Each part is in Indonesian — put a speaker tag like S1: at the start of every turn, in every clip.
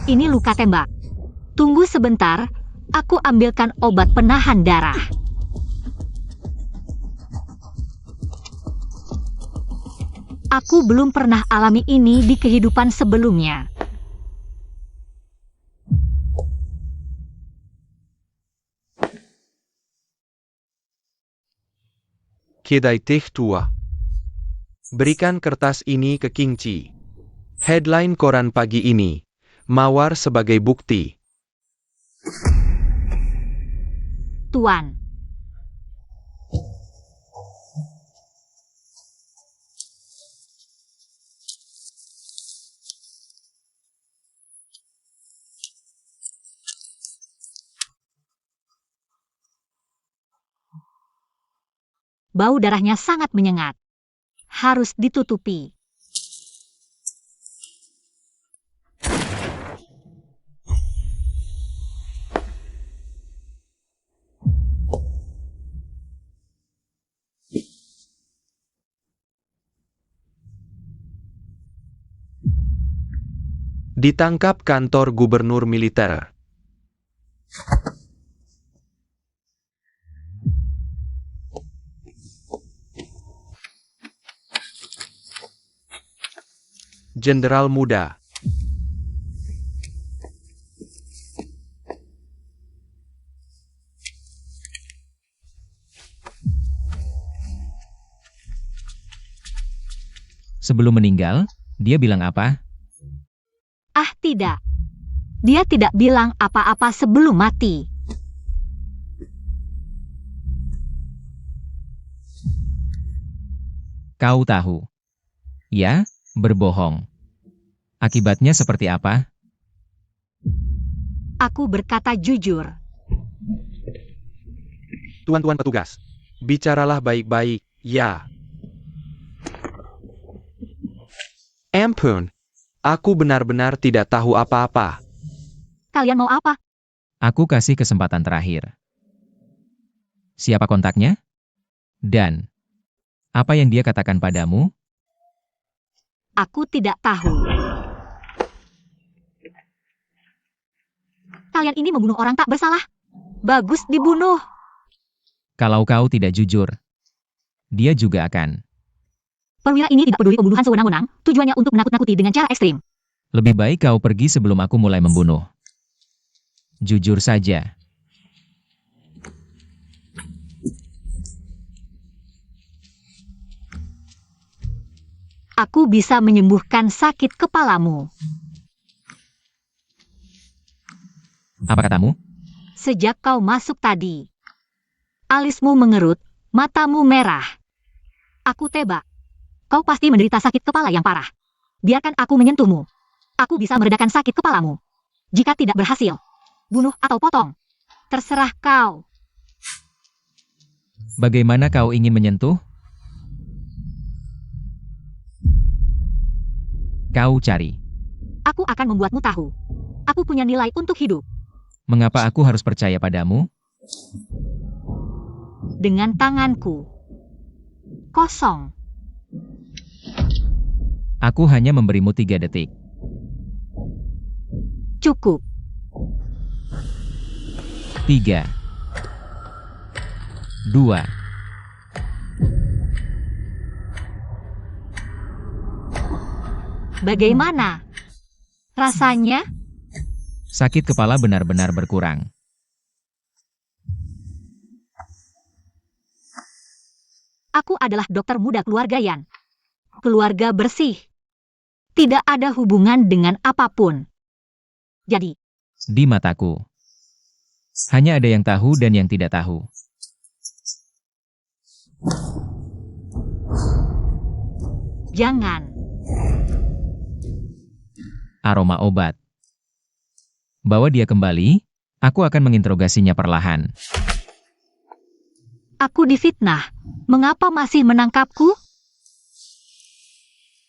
S1: Ini luka tembak. Tunggu sebentar, aku ambilkan obat penahan darah. Aku belum pernah alami ini di kehidupan sebelumnya.
S2: Kedai teh tua. Berikan kertas ini ke King Chi. Headline koran pagi ini. Mawar sebagai bukti.
S1: Tuan. Bau darahnya sangat menyengat. Harus ditutupi.
S2: Ditangkap kantor gubernur militer. Jenderal muda.
S3: Sebelum meninggal, dia bilang apa?
S1: Ah, tidak. Dia tidak bilang apa-apa sebelum mati.
S3: Kau tahu. Ya, berbohong. Akibatnya seperti apa?
S1: Aku berkata jujur.
S2: Tuan-tuan petugas. Bicaralah baik-baik, ya. Ampun. Aku benar-benar tidak tahu apa-apa.
S1: Kalian mau apa?
S3: Aku kasih kesempatan terakhir. Siapa kontaknya? Dan apa yang dia katakan padamu?
S1: Aku tidak tahu. Kalian ini membunuh orang tak bersalah. Bagus dibunuh.
S3: Kalau kau tidak jujur, dia juga akan.
S1: Perwira ini tidak peduli pembunuhan sewenang-wenang, tujuannya untuk menakut-nakuti dengan cara ekstrim.
S3: Lebih baik kau pergi sebelum aku mulai membunuh. Jujur saja.
S1: Aku bisa menyembuhkan sakit kepalamu.
S3: Apa katamu?
S1: Sejak kau masuk tadi. Alismu mengerut, matamu merah. Aku tebak. Kau pasti menderita sakit kepala yang parah. Biarkan aku menyentuhmu. Aku bisa meredakan sakit kepalamu. Jika tidak berhasil, bunuh atau potong. Terserah kau.
S3: Bagaimana kau ingin menyentuh? Kau cari.
S1: Aku akan membuatmu tahu. Aku punya nilai untuk hidup.
S3: Mengapa aku harus percaya padamu?
S1: Dengan tanganku. Kosong.
S3: Aku hanya memberimu 3 detik.
S1: Cukup.
S3: 3, 2.
S1: Bagaimana? Rasanya?
S3: Sakit kepala benar-benar berkurang.
S1: Aku adalah dokter muda keluarga Yan. Keluarga bersih. Tidak ada hubungan dengan apapun. Jadi,
S3: Di mataku. Hanya ada yang tahu dan yang tidak tahu.
S1: jangan.
S3: Aroma obat. Bawa dia kembali, aku akan menginterogasinya perlahan.
S1: Aku difitnah. Mengapa masih menangkapku?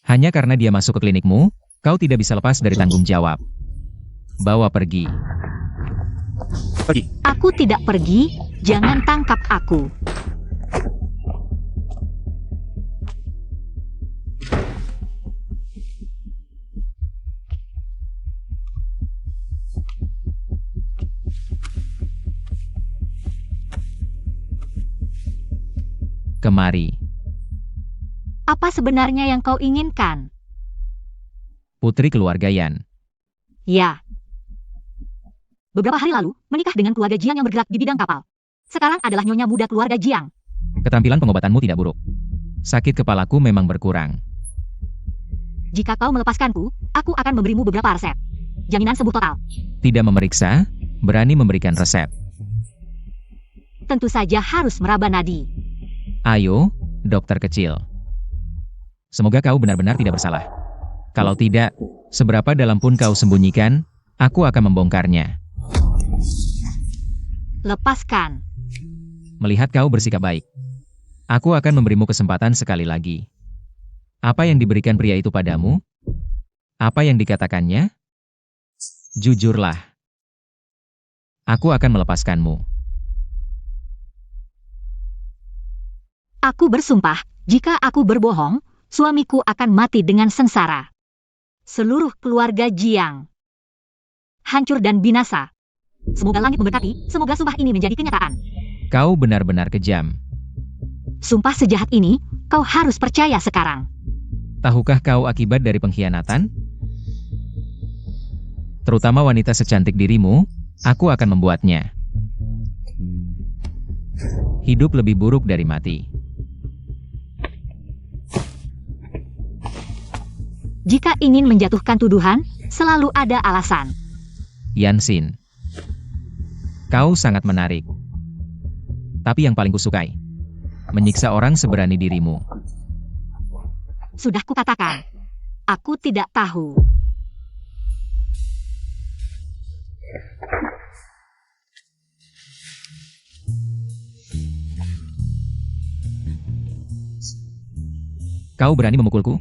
S3: Hanya karena dia masuk ke klinikmu, kau tidak bisa lepas dari tanggung jawab. Bawa pergi.
S2: Pergi.
S1: Aku tidak pergi, jangan tangkap aku.
S3: Kemari.
S1: Apa sebenarnya yang kau inginkan?
S3: Putri keluarga Yan.
S1: Ya. Beberapa hari lalu, menikah dengan keluarga Jiang yang bergerak di bidang kapal. Sekarang adalah nyonya muda keluarga Jiang.
S3: Keterampilan pengobatanmu tidak buruk. Sakit kepalaku memang berkurang.
S1: Jika kau melepaskanku, aku akan memberimu beberapa resep. Jaminan sembuh total.
S3: Tidak memeriksa, berani memberikan resep.
S1: Tentu saja harus meraba nadi.
S3: Ayo, dokter kecil. Semoga kau benar-benar tidak bersalah. Kalau tidak, seberapa dalam pun kau sembunyikan, aku akan membongkarnya.
S1: Lepaskan.
S3: Melihat kau bersikap baik, aku akan memberimu kesempatan sekali lagi. Apa yang diberikan pria itu padamu? Apa yang dikatakannya? Jujurlah. Aku akan melepaskanmu.
S1: Aku bersumpah, jika aku berbohong, suamiku akan mati dengan sengsara. Seluruh keluarga Jiang hancur dan binasa. Semoga langit memberkati, semoga sumpah ini menjadi kenyataan.
S3: Kau benar-benar kejam.
S1: Sumpah sejahat ini, kau harus percaya sekarang.
S3: Tahukah kau akibat dari pengkhianatan? Terutama wanita secantik dirimu, aku akan membuatnya hidup lebih buruk dari mati.
S1: Jika ingin menjatuhkan tuduhan, selalu ada alasan.
S3: Yansin, kau sangat menarik. Tapi yang paling kusukai, menyiksa orang seberani dirimu.
S1: Sudah kukatakan, aku tidak tahu.
S3: Kau berani memukulku?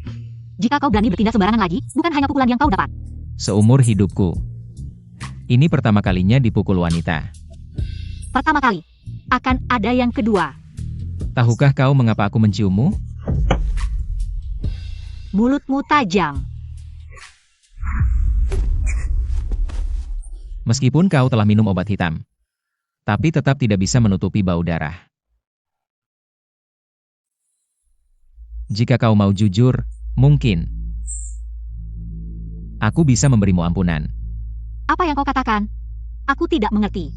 S1: Jika kau berani bertindak sembarangan lagi, bukan hanya pukulan yang kau dapat.
S3: Seumur hidupku. Ini pertama kalinya dipukul wanita.
S1: Pertama kali, akan ada yang kedua.
S3: Tahukah kau mengapa aku menciummu?
S1: Mulutmu tajam.
S3: Meskipun kau telah minum obat hitam, tapi tetap tidak bisa menutupi bau darah. Jika kau mau jujur, mungkin aku bisa memberimu ampunan.
S1: Apa yang kau katakan? Aku tidak mengerti.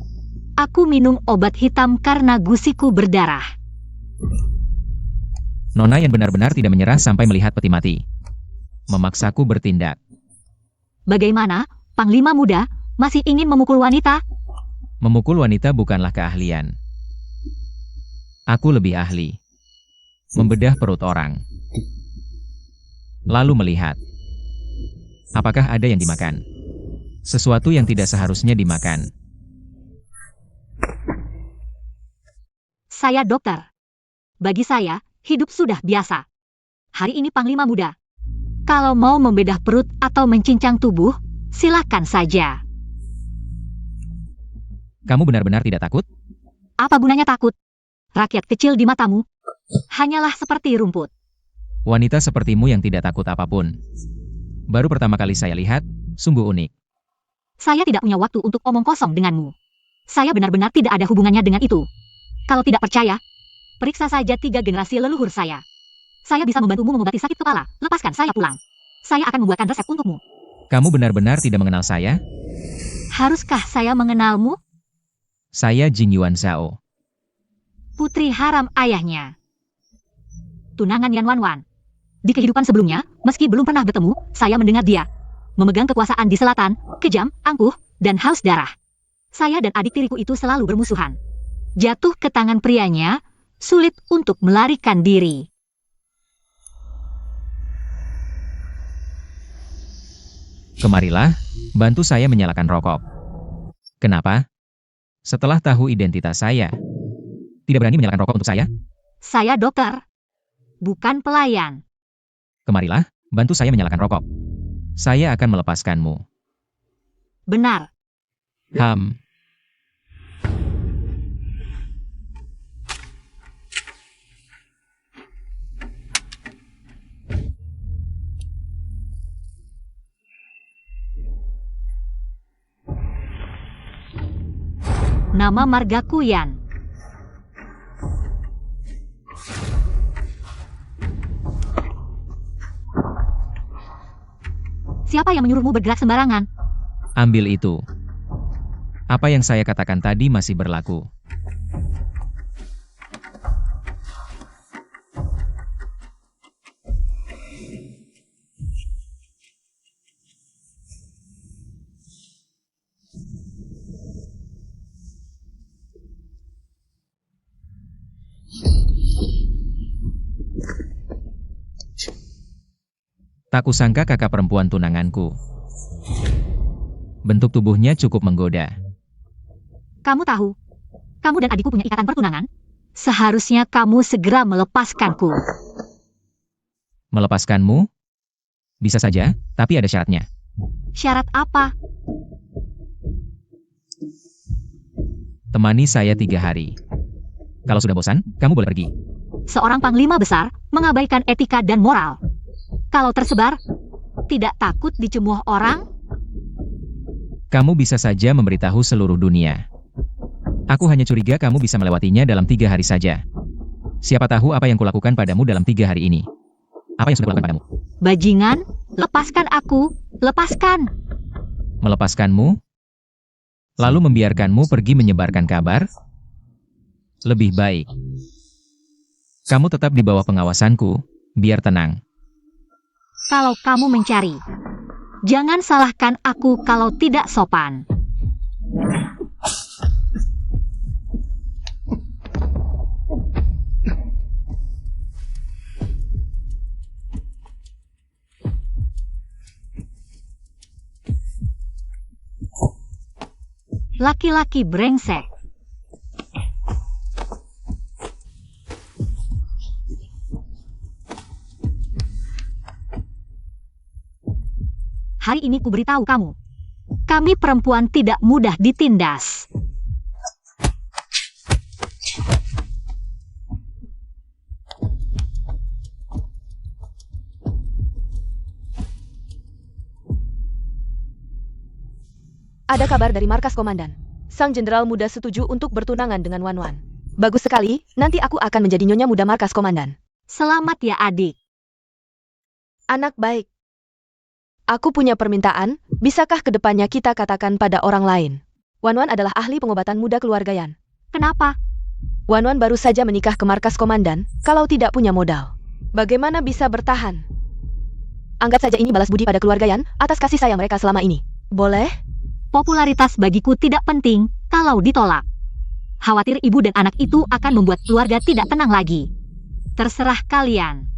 S1: Aku minum obat hitam karena gusiku berdarah.
S3: Nona yang benar-benar tidak menyerah sampai melihat peti mati. Memaksaku bertindak.
S1: Bagaimana, Panglima Muda, masih ingin memukul wanita?
S3: Memukul wanita bukanlah keahlian. Aku lebih ahli membedah perut orang. Lalu melihat, apakah ada yang dimakan? Sesuatu yang tidak seharusnya dimakan.
S1: Saya dokter. Bagi saya, hidup sudah biasa. Hari ini Panglima Muda. Kalau mau membedah perut atau mencincang tubuh, silakan saja.
S3: Kamu benar-benar tidak takut?
S1: Apa gunanya takut? Rakyat kecil di matamu hanyalah seperti rumput.
S3: Wanita sepertimu yang tidak takut apapun. Baru pertama kali saya lihat, sungguh unik.
S1: Saya tidak punya waktu untuk omong kosong denganmu. Saya benar-benar tidak ada hubungannya dengan itu. Kalau tidak percaya, periksa saja 3 generasi leluhur saya. Saya bisa membantumu mengobati sakit kepala. Lepaskan saya pulang. Saya akan membuatkan resep untukmu.
S3: Kamu benar-benar tidak mengenal saya?
S1: Haruskah saya mengenalmu?
S3: Saya Jing Yuan Zhao.
S1: Putri haram ayahnya. Tunangan Yan Wanwan. Di kehidupan sebelumnya, meski belum pernah bertemu, saya mendengar dia memegang kekuasaan di selatan, kejam, angkuh, dan haus darah. Saya dan adik tiriku itu selalu bermusuhan. Jatuh ke tangan prianya, sulit untuk melarikan diri.
S3: Kemarilah, bantu saya menyalakan rokok. Kenapa? Setelah tahu identitas saya, tidak berani menyalakan rokok untuk saya?
S1: Saya dokter, bukan pelayan.
S3: Kemarilah, bantu saya menyalakan rokok. Saya akan melepaskanmu.
S1: Benar.
S3: Ham.
S1: Nama margaku Yan. Siapa yang menyuruhmu bergerak sembarangan?
S3: Ambil itu. Apa yang saya katakan tadi masih berlaku. Tak kusangka kakak perempuan tunanganku. Bentuk tubuhnya cukup menggoda.
S1: Kamu tahu, kamu dan adikku punya ikatan pertunangan. Seharusnya kamu segera melepaskanku.
S3: Melepaskanmu? Bisa saja, tapi ada syaratnya.
S1: Syarat apa?
S3: Temani saya 3 hari. Kalau sudah bosan, kamu boleh pergi.
S1: Seorang panglima besar mengabaikan etika dan moral. Kalau tersebar, tidak takut dicemooh orang?
S3: Kamu bisa saja memberitahu seluruh dunia. Aku hanya curiga kamu bisa melewatinya dalam 3 hari saja. Siapa tahu apa yang kulakukan padamu dalam 3 hari ini. Apa yang sudah kulakukan padamu?
S1: Bajingan, lepaskan aku, lepaskan.
S3: Melepaskanmu? Lalu membiarkanmu pergi menyebarkan kabar? Lebih baik. Kamu tetap di bawah pengawasanku, biar tenang.
S1: Kalau kamu mencari, jangan salahkan aku kalau tidak sopan. Laki-laki brengsek. Hari ini kuberitahu kamu, kami perempuan tidak mudah ditindas.
S4: Ada kabar dari markas komandan. Sang jenderal muda setuju untuk bertunangan dengan Wan Wan. Bagus sekali, nanti aku akan menjadi nyonya muda markas komandan.
S1: Selamat ya adik.
S4: Anak baik. Aku punya permintaan, bisakah kedepannya kita katakan pada orang lain? Wan Wan adalah ahli pengobatan muda keluargaian.
S1: Kenapa?
S4: Wan Wan baru saja menikah ke markas komandan, kalau tidak punya modal. Bagaimana bisa bertahan? Anggap saja ini balas budi pada keluargaian, atas kasih sayang mereka selama ini. Boleh?
S1: Popularitas bagiku tidak penting kalau ditolak. Khawatir ibu dan anak itu akan membuat keluarga tidak tenang lagi. Terserah kalian.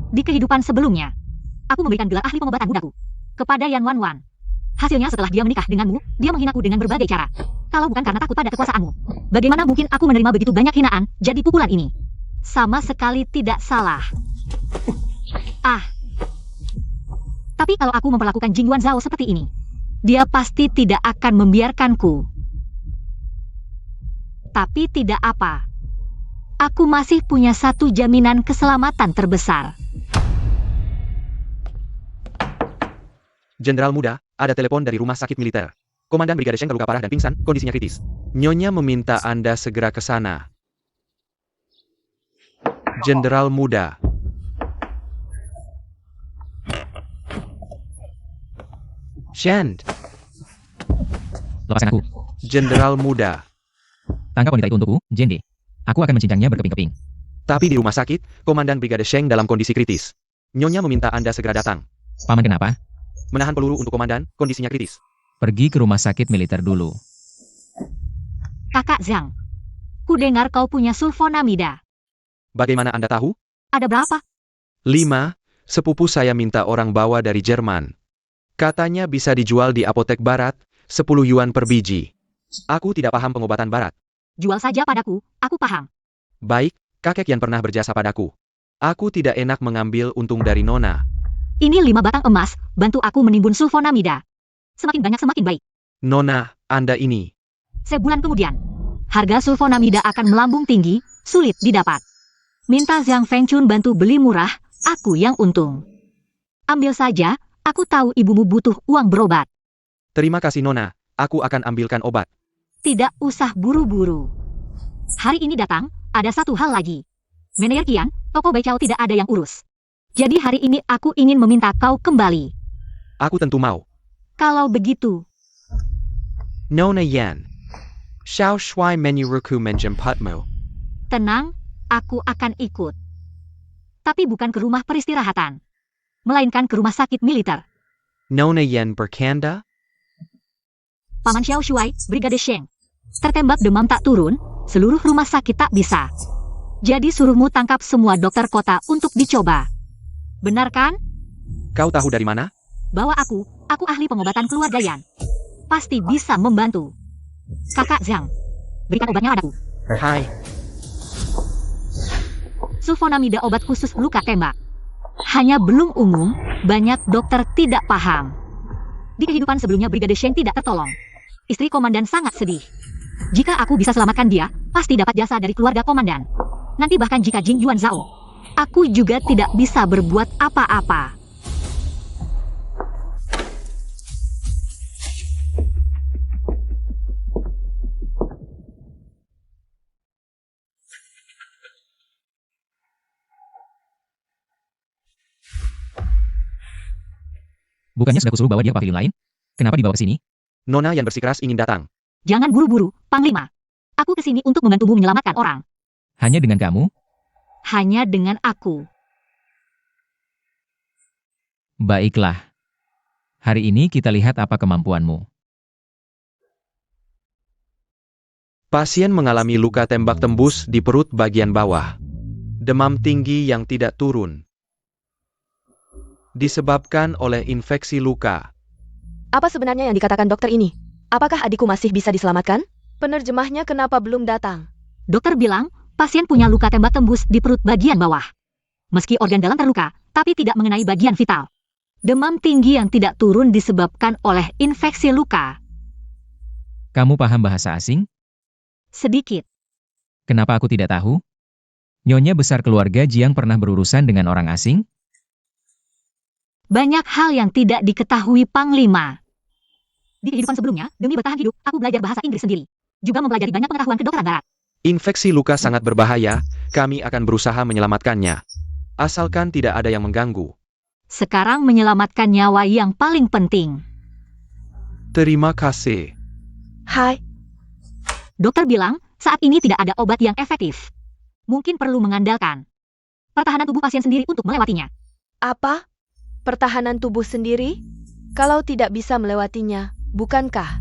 S1: Di kehidupan sebelumnya, aku memberikan gelar ahli pengobatan mudaku kepada Yan Wan Wan. Hasilnya setelah dia menikah denganmu, dia menghinaku dengan berbagai cara. Kalau bukan karena takut pada kekuasaanmu, bagaimana mungkin aku menerima begitu banyak hinaan, jadi pukulan ini? Sama sekali tidak salah. Tapi kalau aku memperlakukan Jing Yuan Zhao seperti ini, dia pasti tidak akan membiarkanku. Tapi tidak apa. Aku masih punya satu jaminan keselamatan terbesar.
S2: Jenderal muda, ada telepon dari rumah sakit militer. Komandan Brigade Sheng terluka parah dan pingsan, kondisinya kritis. Nyonya meminta Anda segera ke sana. Jenderal muda. Shand.
S3: Lepaskan aku.
S2: Jenderal muda.
S3: Tangkap wanita itu untukku, Jende. Aku akan mencincangnya berkeping-keping.
S2: Tapi di rumah sakit, Komandan Brigade Sheng dalam kondisi kritis. Nyonya meminta Anda segera datang.
S3: Paman kenapa?
S2: Menahan peluru untuk komandan, kondisinya kritis.
S3: Pergi ke rumah sakit militer dulu.
S1: Kakak Zhang, ku dengar kau punya sulfonamida.
S2: Bagaimana Anda tahu?
S1: Ada berapa?
S2: 5, sepupu saya minta orang bawa dari Jerman. Katanya bisa dijual di apotek barat, 10 yuan per biji. Aku tidak paham pengobatan barat.
S1: Jual saja padaku, aku paham.
S2: Baik, kakek yang pernah berjasa padaku. Aku tidak enak mengambil untung dari Nona.
S1: Ini 5 batang emas, bantu aku menimbun sulfonamida. Semakin banyak semakin baik.
S2: Nona, Anda ini.
S1: Sebulan kemudian, harga sulfonamida akan melambung tinggi, sulit didapat. Minta Zhang Fengchun bantu beli murah, aku yang untung. Ambil saja, aku tahu ibumu butuh uang berobat.
S2: Terima kasih Nona, aku akan ambilkan obat.
S1: Tidak usah buru-buru. Hari ini datang, ada satu hal lagi. Manajer Kian, toko Baichao tidak ada yang urus. Jadi hari ini aku ingin meminta kau kembali.
S2: Aku tentu mau.
S1: Kalau begitu,
S2: Nona Yan. Xiao Shui Menyuruhku menjemputmu.
S1: tenang, aku akan ikut. Tapi bukan ke rumah peristirahatan, melainkan ke rumah sakit militer.
S2: Nona Yan bercanda?
S1: Paman Xiao Shuai, Brigade Sheng. Tertembak demam tak turun, seluruh rumah sakit tak bisa. Jadi suruhmu tangkap semua dokter kota untuk dicoba. Benar kan?
S2: Kau tahu dari mana?
S1: Bawa aku ahli pengobatan keluarga Yan. Pasti bisa membantu. Kakak Zhang, berikan obatnya padaku.
S2: Hai.
S1: Sulfonamida obat khusus luka tembak. Hanya belum umum, banyak dokter tidak paham. Di kehidupan sebelumnya Brigade Sheng tidak tertolong. Istri komandan sangat sedih. Jika aku bisa selamatkan dia, pasti dapat jasa dari keluarga komandan. Nanti bahkan jika Jing Yuan Zhao, aku juga tidak bisa berbuat apa-apa.
S3: Bukannya sudah kusuruh bawa dia ke pavilion lain? Kenapa dibawa ke sini?
S2: Nona yang bersikeras ingin datang.
S1: Jangan buru-buru, Panglima. Aku kesini untuk membantumu menyelamatkan orang.
S3: Hanya dengan kamu?
S1: Hanya dengan aku.
S3: Baiklah. Hari ini kita lihat apa kemampuanmu.
S2: Pasien mengalami luka tembak tembus di perut bagian bawah. Demam tinggi yang tidak turun. Disebabkan oleh infeksi luka.
S4: Apa sebenarnya yang dikatakan dokter ini? Apakah adikku masih bisa diselamatkan? Penerjemahnya kenapa belum datang?
S1: Dokter bilang, pasien punya luka tembak tembus di perut bagian bawah. Meski organ dalam terluka, tapi tidak mengenai bagian vital. Demam tinggi yang tidak turun disebabkan oleh infeksi luka.
S3: Kamu paham bahasa asing?
S1: Sedikit.
S3: Kenapa aku tidak tahu? Nyonya besar keluarga Jiang pernah berurusan dengan orang asing?
S1: Banyak hal yang tidak diketahui Panglima. Di kehidupan sebelumnya, demi bertahan hidup, aku belajar bahasa Inggris sendiri. Juga mempelajari banyak pengetahuan kedokteran barat.
S2: Infeksi luka sangat berbahaya, kami akan berusaha menyelamatkannya. Asalkan tidak ada yang mengganggu.
S1: Sekarang menyelamatkan nyawa yang paling penting.
S2: Terima kasih.
S4: Hai,
S1: Dokter bilang, saat ini tidak ada obat yang efektif. Mungkin perlu mengandalkan pertahanan tubuh pasien sendiri untuk melewatinya.
S4: apa? Pertahanan tubuh sendiri? Kalau tidak bisa melewatinya, bukankah?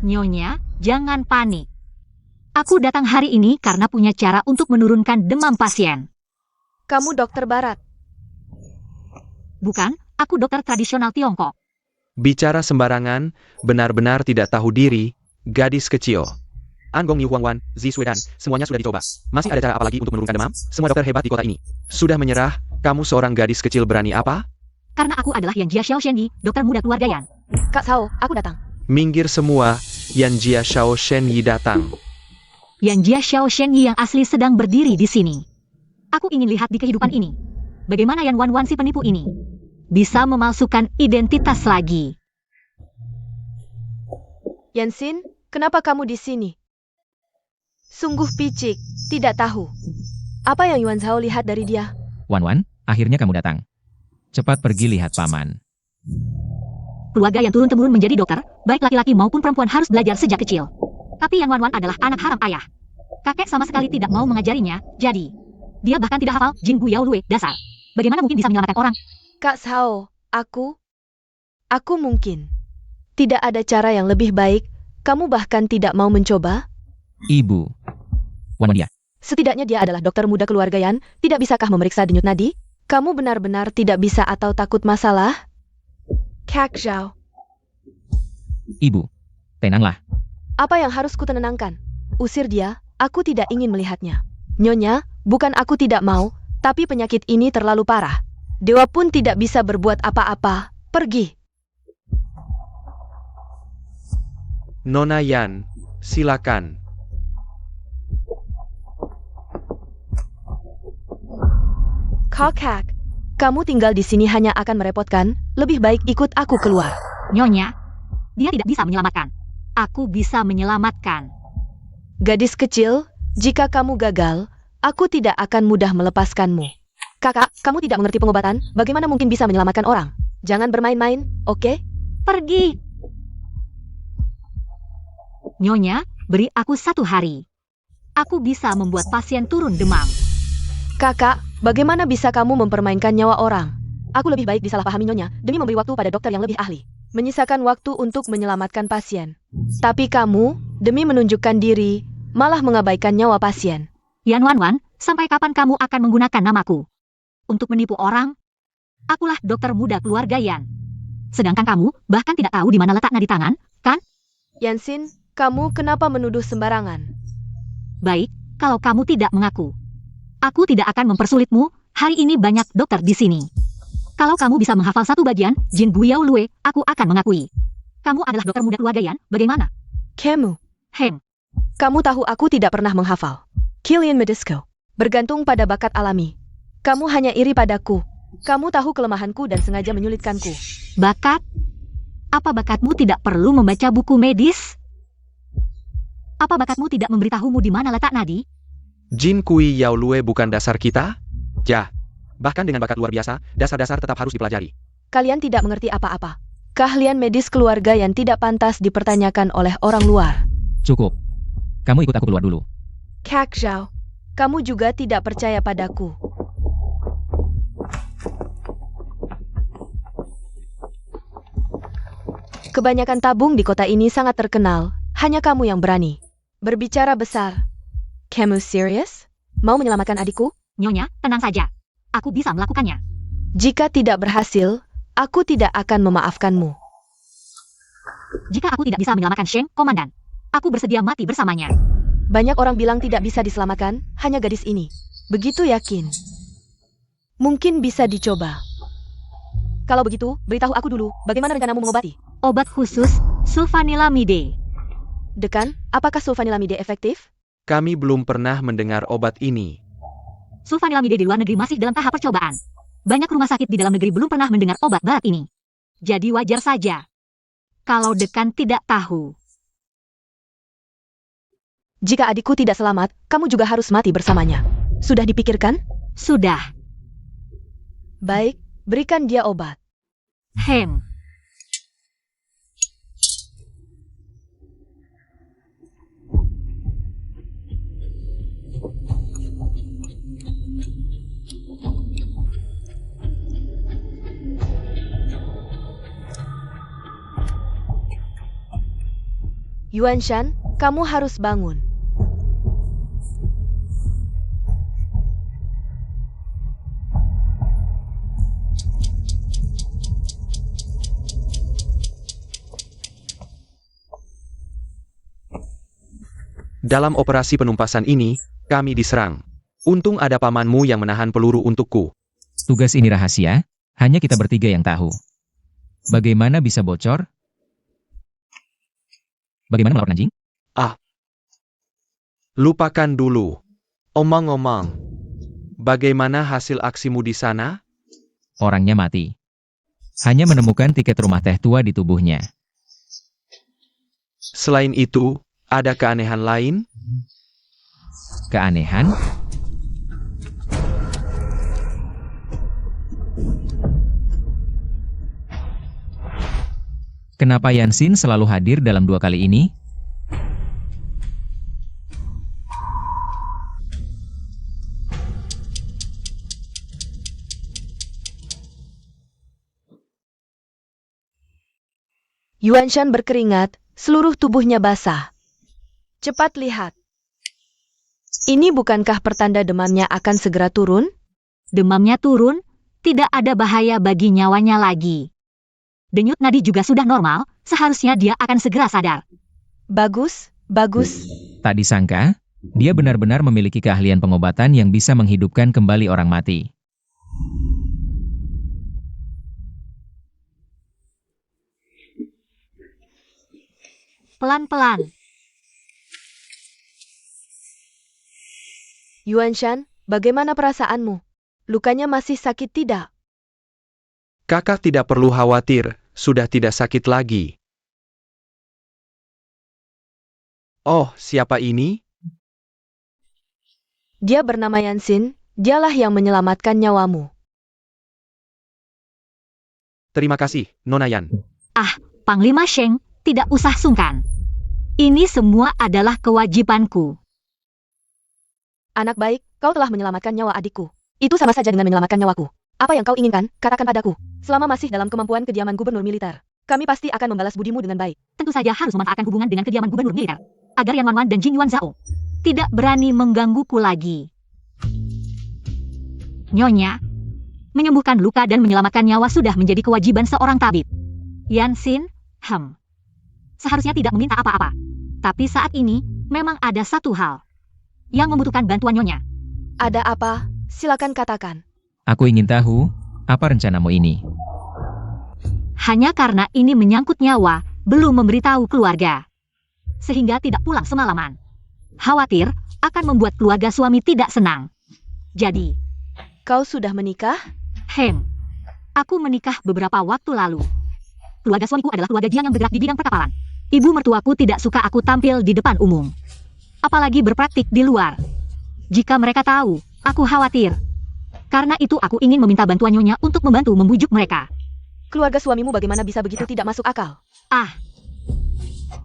S1: Nyonya, jangan panik. Aku datang hari ini karena punya cara untuk menurunkan demam pasien.
S4: Kamu dokter barat.
S1: Bukan, aku dokter tradisional Tiongkok.
S2: Bicara sembarangan, benar-benar tidak tahu diri, gadis kecil. Anggong Yu Huangwan, Zi Suedan, semuanya sudah dicoba. Masih ada cara apa lagi untuk menurunkan demam? Semua dokter hebat di kota ini sudah menyerah. Kamu seorang gadis kecil berani apa?
S1: Karena aku adalah Yan Jia Xiao Shenyi, dokter muda keluarga Yan.
S4: Kak Sao, aku datang.
S2: Minggir semua, Yan Jia Xiao Shen Yi datang.
S1: Yan Jia Xiao Shenyi yang asli sedang berdiri di sini. Aku ingin lihat di kehidupan ini. Bagaimana Yan Wan Wan si penipu ini bisa memalsukan identitas lagi.
S4: Yansin, kenapa kamu di sini? Sungguh picik, tidak tahu. Apa yang Yuan Zhao lihat dari dia?
S3: Wan, akhirnya kamu datang. Cepat pergi lihat paman.
S1: Keluarga yang turun-temurun menjadi dokter, baik laki-laki maupun perempuan harus belajar sejak kecil. Tapi Yan Wan Wan adalah anak haram ayah. Kakek sama sekali tidak mau mengajarinya, jadi dia bahkan tidak hafal Jing Gu Yao Lue dasar. Bagaimana mungkin bisa menyelamatkan orang?
S4: Kak Sao, aku mungkin. Tidak ada cara yang lebih baik, kamu bahkan tidak mau mencoba?
S3: Ibu. Wan dia.
S4: Setidaknya dia adalah dokter muda keluarga Yan, tidak bisakah memeriksa denyut nadi? Kamu benar-benar tidak bisa atau takut masalah? Kak Zhao,
S3: Ibu. Tenanglah.
S4: apa yang harus kutenangkan? Usir dia, aku tidak ingin melihatnya. Nyonya, bukan aku tidak mau, tapi penyakit ini terlalu parah. Dewa pun tidak bisa berbuat apa-apa, pergi.
S2: Nona Yan, silakan.
S4: Kakak, kamu tinggal di sini hanya akan merepotkan, lebih baik ikut aku keluar.
S1: Nyonya, dia tidak bisa menyelamatkan. Aku bisa menyelamatkan.
S4: Gadis kecil, jika kamu gagal, aku tidak akan mudah melepaskanmu. Kakak, kamu tidak mengerti pengobatan, bagaimana mungkin bisa menyelamatkan orang? Jangan bermain-main, oke?
S1: Pergi. Nyonya, beri aku 1 hari. Aku bisa membuat pasien turun demam.
S4: Kakak, bagaimana bisa kamu mempermainkan nyawa orang? Aku lebih baik disalahpahami Nyonya demi memberi waktu pada dokter yang lebih ahli. Menyisakan waktu untuk menyelamatkan pasien. Tapi kamu, demi menunjukkan diri, malah mengabaikan nyawa pasien.
S1: Yan Wanwan, sampai kapan kamu akan menggunakan namaku? Untuk menipu orang? Akulah dokter muda keluarga Yan. Sedangkan kamu bahkan tidak tahu di mana letak nadi tangan, kan?
S4: Yansin, kamu kenapa menuduh sembarangan?
S1: Baik, kalau kamu tidak mengaku. Aku tidak akan mempersulitmu, hari ini banyak dokter di sini. Kalau kamu bisa menghafal 1 bagian, Jin Buyao Lue, aku akan mengakui. Kamu adalah dokter muda keluarga Yan, bagaimana?
S4: Kamu.
S1: Heng,
S4: Kamu tahu aku tidak pernah menghafal. Killian Medisco. Bergantung pada bakat alami. Kamu hanya iri padaku. Kamu tahu kelemahanku dan sengaja menyulitkanku.
S1: bakat? Apa bakatmu tidak perlu membaca buku medis? Apa bakatmu tidak memberitahumu di mana letak nadi?
S2: Jin Kui Yao Lue bukan dasar kita? Ya. Bahkan dengan bakat luar biasa, dasar-dasar tetap harus dipelajari.
S4: Kalian tidak mengerti apa-apa. Keahlian medis keluarga yang tidak pantas dipertanyakan oleh orang luar.
S3: Cukup. Kamu ikut aku keluar dulu.
S4: Kak Zhao, kamu juga tidak percaya padaku. Kebanyakan tabung di kota ini sangat terkenal. Hanya kamu yang berani. Berbicara besar. Kamu serius? Mau menyelamatkan adikku?
S1: Nyonya, tenang saja. Aku bisa melakukannya.
S4: Jika tidak berhasil, aku tidak akan memaafkanmu.
S1: Jika aku tidak bisa menyelamatkan Sheng, Komandan, aku bersedia mati bersamanya.
S4: Banyak orang bilang tidak bisa diselamatkan, hanya gadis ini. Begitu yakin. Mungkin bisa dicoba. Kalau begitu, beritahu aku dulu, bagaimana rencanamu mengobati?
S1: Obat khusus, sulfanilamide.
S4: Dekan, apakah sulfanilamide efektif?
S2: Kami belum pernah mendengar obat ini.
S1: Sulfanilamide di luar negeri masih dalam tahap percobaan. Banyak rumah sakit di dalam negeri belum pernah mendengar obat barat ini. Jadi wajar saja kalau dekan tidak tahu.
S4: Jika adikku tidak selamat, kamu juga harus mati bersamanya. Sudah dipikirkan?
S1: Sudah.
S4: Baik, berikan dia obat.
S1: Hem.
S4: Yuan Shan, kamu harus bangun.
S2: Dalam operasi penumpasan ini, kami diserang. Untung ada pamanmu yang menahan peluru untukku.
S3: Tugas ini rahasia, hanya kita bertiga yang tahu. Bagaimana bisa bocor? Bagaimana melawan anjing?
S2: Lupakan dulu. Omong-omong. Bagaimana hasil aksimu di sana?
S3: Orangnya mati. Hanya menemukan tiket rumah teh tua di tubuhnya.
S2: Selain itu, ada keanehan lain?
S3: Keanehan? Kenapa Yansin selalu hadir dalam 2 kali ini?
S4: Yuan Shan berkeringat, seluruh tubuhnya basah. Cepat lihat. Ini bukankah pertanda demamnya akan segera turun?
S1: Demamnya turun, tidak ada bahaya bagi nyawanya lagi. Denyut nadi juga sudah normal, seharusnya dia akan segera sadar.
S4: Bagus, bagus.
S3: Tak disangka, dia benar-benar memiliki keahlian pengobatan yang bisa menghidupkan kembali orang mati.
S1: Pelan-pelan.
S4: Yuan Shan, bagaimana perasaanmu? Lukanya masih sakit tidak?
S2: Kakak tidak perlu khawatir, sudah tidak sakit lagi. Oh, siapa ini?
S4: Dia bernama Yansin, dialah yang menyelamatkan nyawamu.
S2: Terima kasih, Nona Yan.
S1: Panglima Sheng, tidak usah sungkan. Ini semua adalah kewajibanku.
S4: Anak baik, kau telah menyelamatkan nyawa adikku. Itu sama saja dengan menyelamatkan nyawaku. Apa yang kau inginkan, katakan padaku. Selama masih dalam kemampuan kediaman gubernur militer, kami pasti akan membalas budimu dengan baik.
S1: Tentu saja harus memanfaatkan hubungan dengan kediaman gubernur militer, agar Yan Wanwan dan Jin Yuan Zhao tidak berani menggangguku lagi. Nyonya, menyembuhkan luka dan menyelamatkan nyawa sudah menjadi kewajiban seorang tabib. Yansin, seharusnya tidak meminta apa-apa. Tapi saat ini, memang ada satu hal yang membutuhkan bantuan Nyonya.
S4: Ada apa? Silakan katakan.
S3: Aku ingin tahu, apa rencanamu ini?
S1: Hanya karena ini menyangkut nyawa, belum memberitahu keluarga. Sehingga tidak pulang semalaman. Khawatir akan membuat keluarga suami tidak senang. Jadi,
S4: Kau sudah menikah?
S1: Aku menikah beberapa waktu lalu. Keluarga suamiku adalah keluarga Jiang yang bergerak di bidang perkapalan. Ibu mertuaku tidak suka aku tampil di depan umum. Apalagi berpraktik di luar. Jika mereka tahu, aku khawatir. Karena itu aku ingin meminta bantuan Nyonya untuk membantu membujuk mereka.
S4: Keluarga suamimu bagaimana bisa begitu tidak masuk akal?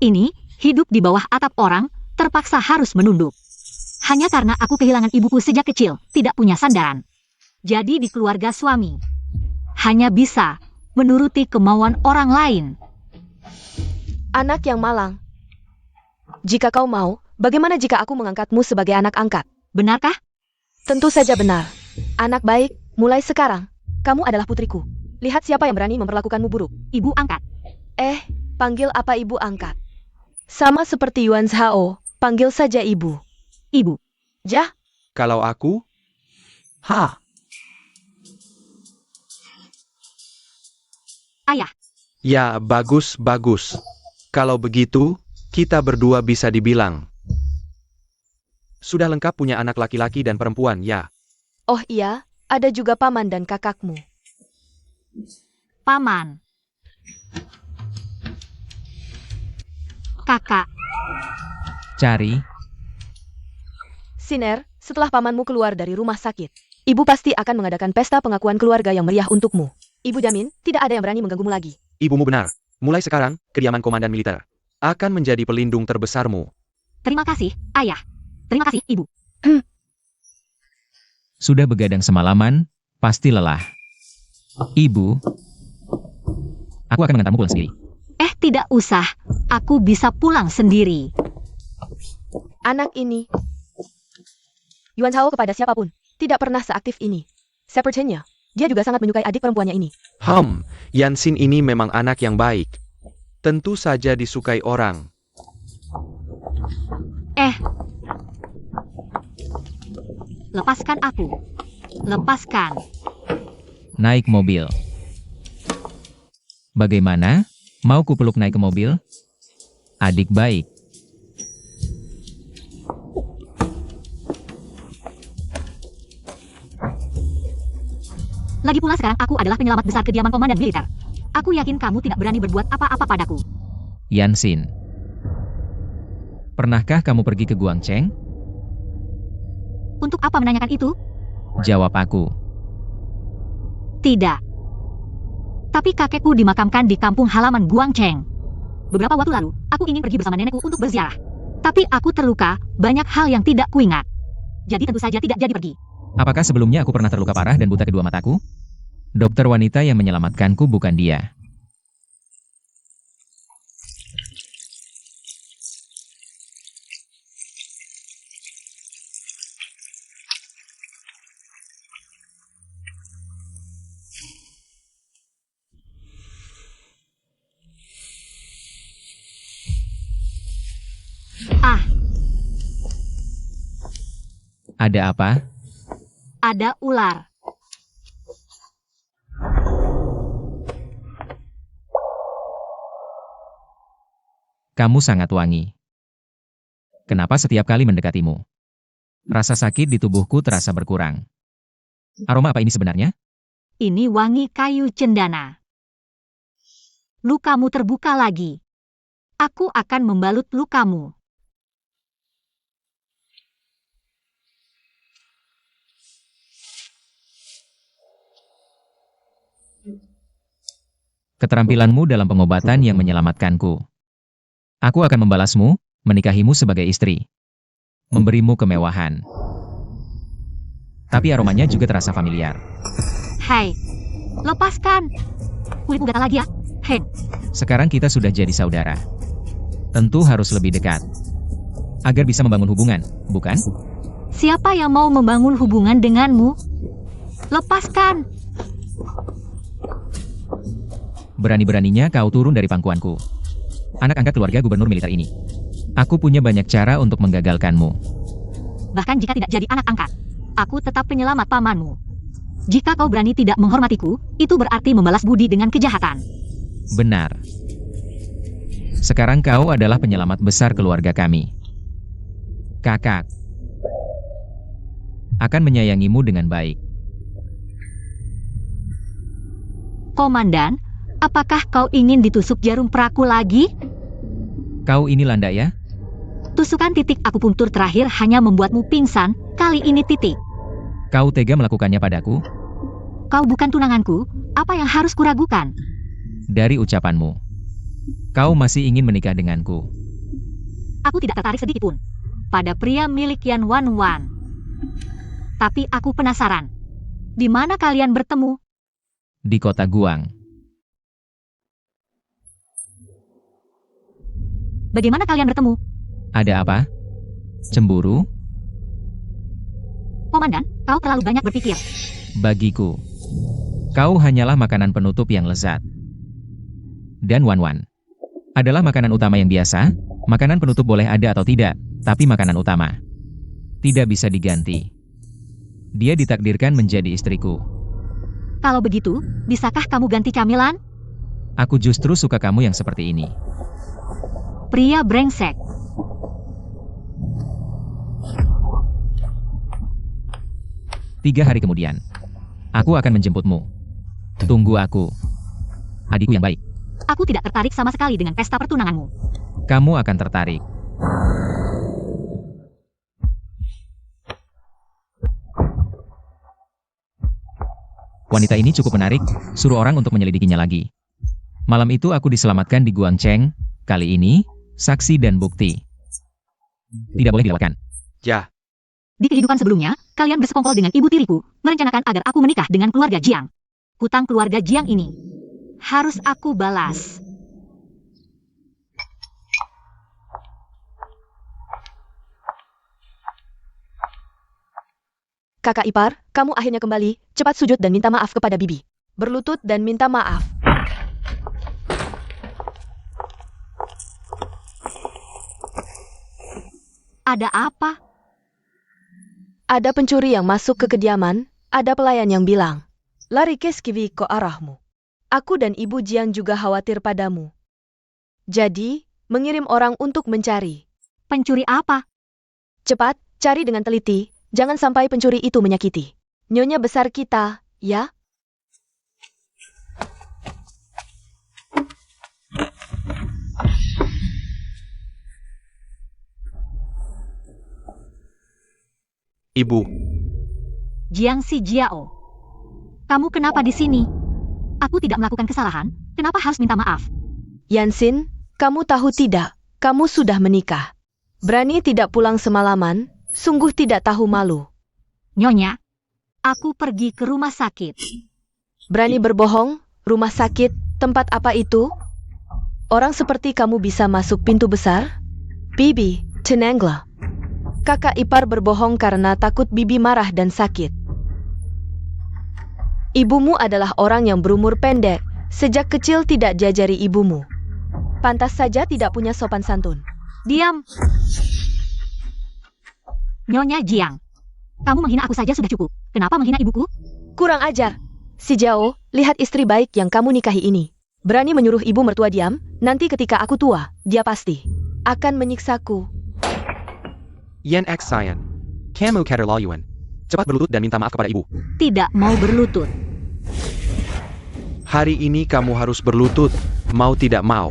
S1: Ini, hidup di bawah atap orang, terpaksa harus menunduk. Hanya karena aku kehilangan ibuku sejak kecil, tidak punya sandaran. Jadi di keluarga suami, hanya bisa menuruti kemauan orang lain.
S4: Anak yang malang. Jika kau mau, bagaimana jika aku mengangkatmu sebagai anak angkat?
S1: Benarkah?
S4: Tentu saja benar. Anak baik, mulai sekarang, kamu adalah putriku. Lihat siapa yang berani memperlakukanmu buruk.
S1: Ibu angkat.
S4: Panggil apa ibu angkat? Sama seperti Yuan Zhao, panggil saja ibu.
S1: Ibu.
S4: Jah,
S2: Kalau aku?
S1: Ayah.
S2: Ya, bagus. Kalau begitu, kita berdua bisa dibilang sudah lengkap punya anak laki-laki dan perempuan, ya.
S4: oh iya, ada juga paman dan kakakmu.
S1: Paman. Kakak.
S3: Cari,
S4: Siner, setelah pamanmu keluar dari rumah sakit, ibu pasti akan mengadakan pesta pengakuan keluarga yang meriah untukmu. Ibu jamin, tidak ada yang berani mengganggumu lagi.
S2: Ibumu benar. Mulai sekarang, kediaman komandan militer akan menjadi pelindung terbesarmu.
S1: Terima kasih, Ayah. Terima kasih, Ibu.
S3: sudah begadang semalaman, pasti lelah. Ibu, aku akan mengantarmu pulang sendiri.
S1: Tidak usah. Aku bisa pulang sendiri.
S4: Anak ini, Yuan Zhao kepada siapapun, tidak pernah seaktif ini. Sepertinya, dia juga sangat menyukai adik perempuannya ini.
S2: Yansin ini memang anak yang baik. Tentu saja disukai orang.
S1: Lepaskan aku. Lepaskan.
S3: Naik mobil. Bagaimana? Mau kupeluk naik ke mobil? Adik baik.
S1: Lagi pula sekarang aku adalah penyelamat besar kediaman komandan militer. Aku yakin kamu tidak berani berbuat apa-apa padaku.
S3: Yansin. Pernahkah kamu pergi ke Guangcheng?
S1: Untuk apa menanyakan itu?
S3: Jawab aku.
S1: Tidak. Tapi kakekku dimakamkan di kampung halaman Guangcheng. Beberapa waktu lalu, aku ingin pergi bersama nenekku untuk berziarah. Tapi aku terluka, banyak hal yang tidak kuingat. Jadi tentu saja tidak jadi pergi.
S3: Apakah sebelumnya aku pernah terluka parah dan buta kedua mataku? Dokter wanita yang menyelamatkanku bukan dia. Ada apa?
S1: Ada ular.
S3: Kamu sangat wangi. Kenapa setiap kali mendekatimu? Rasa sakit di tubuhku terasa berkurang. Aroma apa ini sebenarnya?
S1: Ini wangi kayu cendana. Lukamu terbuka lagi. Aku akan membalut lukamu.
S3: Keterampilanmu dalam pengobatan yang menyelamatkanku. Aku akan membalasmu, menikahimu sebagai istri. Memberimu kemewahan. Tapi aromanya juga terasa familiar.
S1: Hai, lepaskan. Kulitmu gatal lagi ya, Hen.
S3: Sekarang kita sudah jadi saudara. Tentu harus lebih dekat. Agar bisa membangun hubungan, bukan?
S1: Siapa yang mau membangun hubungan denganmu? Lepaskan.
S3: Berani-beraninya kau turun dari pangkuanku. Anak angkat keluarga gubernur militer ini. Aku punya banyak cara untuk menggagalkanmu.
S1: Bahkan jika tidak jadi anak angkat, aku tetap penyelamat pamanmu. Jika kau berani tidak menghormatiku, itu berarti membalas budi dengan kejahatan.
S3: Benar. Sekarang kau adalah penyelamat besar keluarga kami. Kakak akan menyayangimu dengan baik.
S1: Komandan, apakah kau ingin ditusuk jarum peraku lagi?
S3: Kau ini landak ya?
S1: Tusukan titik akupunktur terakhir hanya membuatmu pingsan, kali ini titik.
S3: Kau tega melakukannya padaku?
S1: Kau bukan tunanganku, apa yang harus kuragukan?
S3: Dari ucapanmu, kau masih ingin menikah denganku.
S1: Aku tidak tertarik sedikitpun pada pria milik Yan Wan Wan. Tapi aku penasaran, di mana kalian bertemu?
S3: Di kota Guang.
S1: Bagaimana kalian bertemu?
S3: Ada apa? Cemburu?
S1: Komandan, kau terlalu banyak berpikir.
S3: Bagiku, kau hanyalah makanan penutup yang lezat. Dan Wan Wan adalah makanan utama yang biasa. Makanan penutup boleh ada atau tidak, tapi makanan utama tidak bisa diganti. Dia ditakdirkan menjadi istriku.
S1: Kalau begitu, bisakah kamu ganti camilan?
S3: Aku justru suka kamu yang seperti ini.
S1: Pria brengsek.
S3: Tiga hari kemudian, aku akan menjemputmu. Tunggu aku. Adikku yang baik.
S1: Aku tidak tertarik sama sekali dengan pesta pertunanganmu.
S3: Kamu akan tertarik. Wanita ini cukup menarik, suruh orang untuk menyelidikinya lagi. Malam itu aku diselamatkan di Guangcheng. Kali ini, saksi dan bukti tidak boleh dilewatkan.
S2: Ya,
S1: Di kehidupan sebelumnya, kalian bersekongkol dengan ibu tiriku, merencanakan agar aku menikah dengan keluarga Jiang. Hutang keluarga Jiang ini harus aku balas.
S4: Kakak ipar, kamu akhirnya kembali. Cepat sujud dan minta maaf kepada bibi. Berlutut dan minta maaf.
S1: Ada apa?
S4: Ada pencuri yang masuk ke kediaman. Ada pelayan yang bilang, lari ke skivi ke arahmu. Aku dan ibu Jiang juga khawatir padamu. Jadi, mengirim orang untuk mencari.
S1: Pencuri apa?
S4: Cepat, cari dengan teliti. Jangan sampai pencuri itu menyakiti nyonya besar kita, ya?
S2: Ibu.
S1: Jiang Si Jiao. Kamu kenapa di sini? Aku tidak melakukan kesalahan, kenapa harus minta maaf?
S4: Yansin, kamu tahu tidak, kamu sudah menikah. Berani tidak pulang semalaman, sungguh tidak tahu malu.
S1: Nyonya, aku pergi ke rumah sakit.
S4: Berani berbohong, rumah sakit, tempat apa itu? Orang seperti kamu bisa masuk pintu besar? Bibi, Tenanglah. Kakak ipar berbohong karena takut bibi marah dan sakit. Ibumu adalah orang yang berumur pendek, sejak kecil tidak diajari ibumu. Pantas saja tidak punya sopan santun.
S1: Diam! Nyonya Jiang, kamu menghina aku saja sudah cukup. Kenapa menghina ibuku?
S4: Kurang ajar. Si Jiao, lihat istri baik yang kamu nikahi ini. Berani menyuruh ibu mertua diam, nanti ketika aku tua, dia pasti akan menyiksaku.
S2: Yan X Cyan. Kamu keterlaluan. Cepat berlutut dan minta maaf kepada ibu.
S1: Tidak mau berlutut.
S2: Hari ini kamu harus berlutut, mau tidak mau.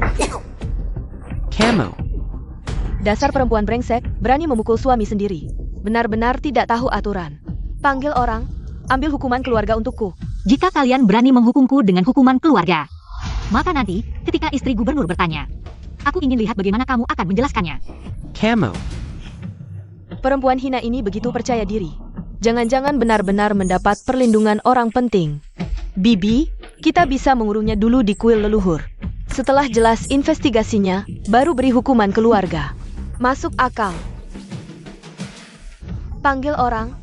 S2: Kamu.
S4: Dasar perempuan brengsek, berani memukul suami sendiri. Benar-benar tidak tahu aturan. Panggil orang, ambil hukuman keluarga untukku.
S1: Jika kalian berani menghukumku dengan hukuman keluarga, maka nanti ketika istri gubernur bertanya, aku ingin lihat bagaimana kamu akan menjelaskannya.
S2: Kamu.
S4: Perempuan hina ini begitu percaya diri. Jangan-jangan benar-benar mendapat perlindungan orang penting. Bibi, kita bisa mengurungnya dulu di kuil leluhur. Setelah jelas investigasinya, baru beri hukuman keluarga. Masuk akal. Panggil orang.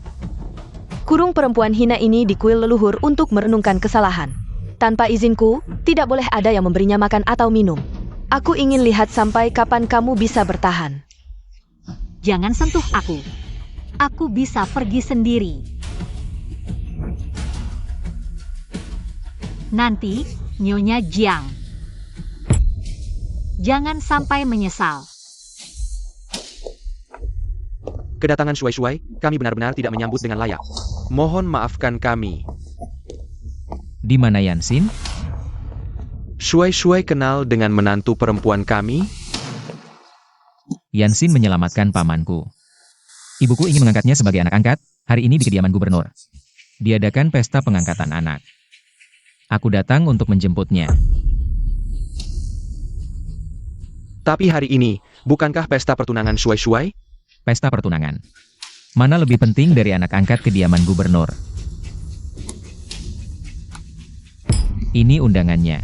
S4: Kurung perempuan hina ini di kuil leluhur untuk merenungkan kesalahan. Tanpa izinku, tidak boleh ada yang memberinya makan atau minum. Aku ingin lihat sampai kapan kamu bisa bertahan.
S1: Jangan sentuh aku. Aku bisa pergi sendiri. Nanti, Nyonya Jiang. Jangan sampai menyesal.
S2: Kedatangan Shuai-Shuai, kami benar-benar tidak menyambut dengan layak. Mohon maafkan kami.
S3: Di mana Yansin?
S2: Shuai-Shuai kenal dengan menantu perempuan kami?
S3: Yansin menyelamatkan pamanku. Ibuku ingin mengangkatnya sebagai anak angkat, hari ini di kediaman gubernur. Diadakan pesta pengangkatan anak. Aku datang untuk menjemputnya.
S2: Tapi hari ini, bukankah pesta pertunangan Shuai-Shuai?
S3: Pesta pertunangan. Mana lebih penting dari anak angkat kediaman gubernur? Ini undangannya.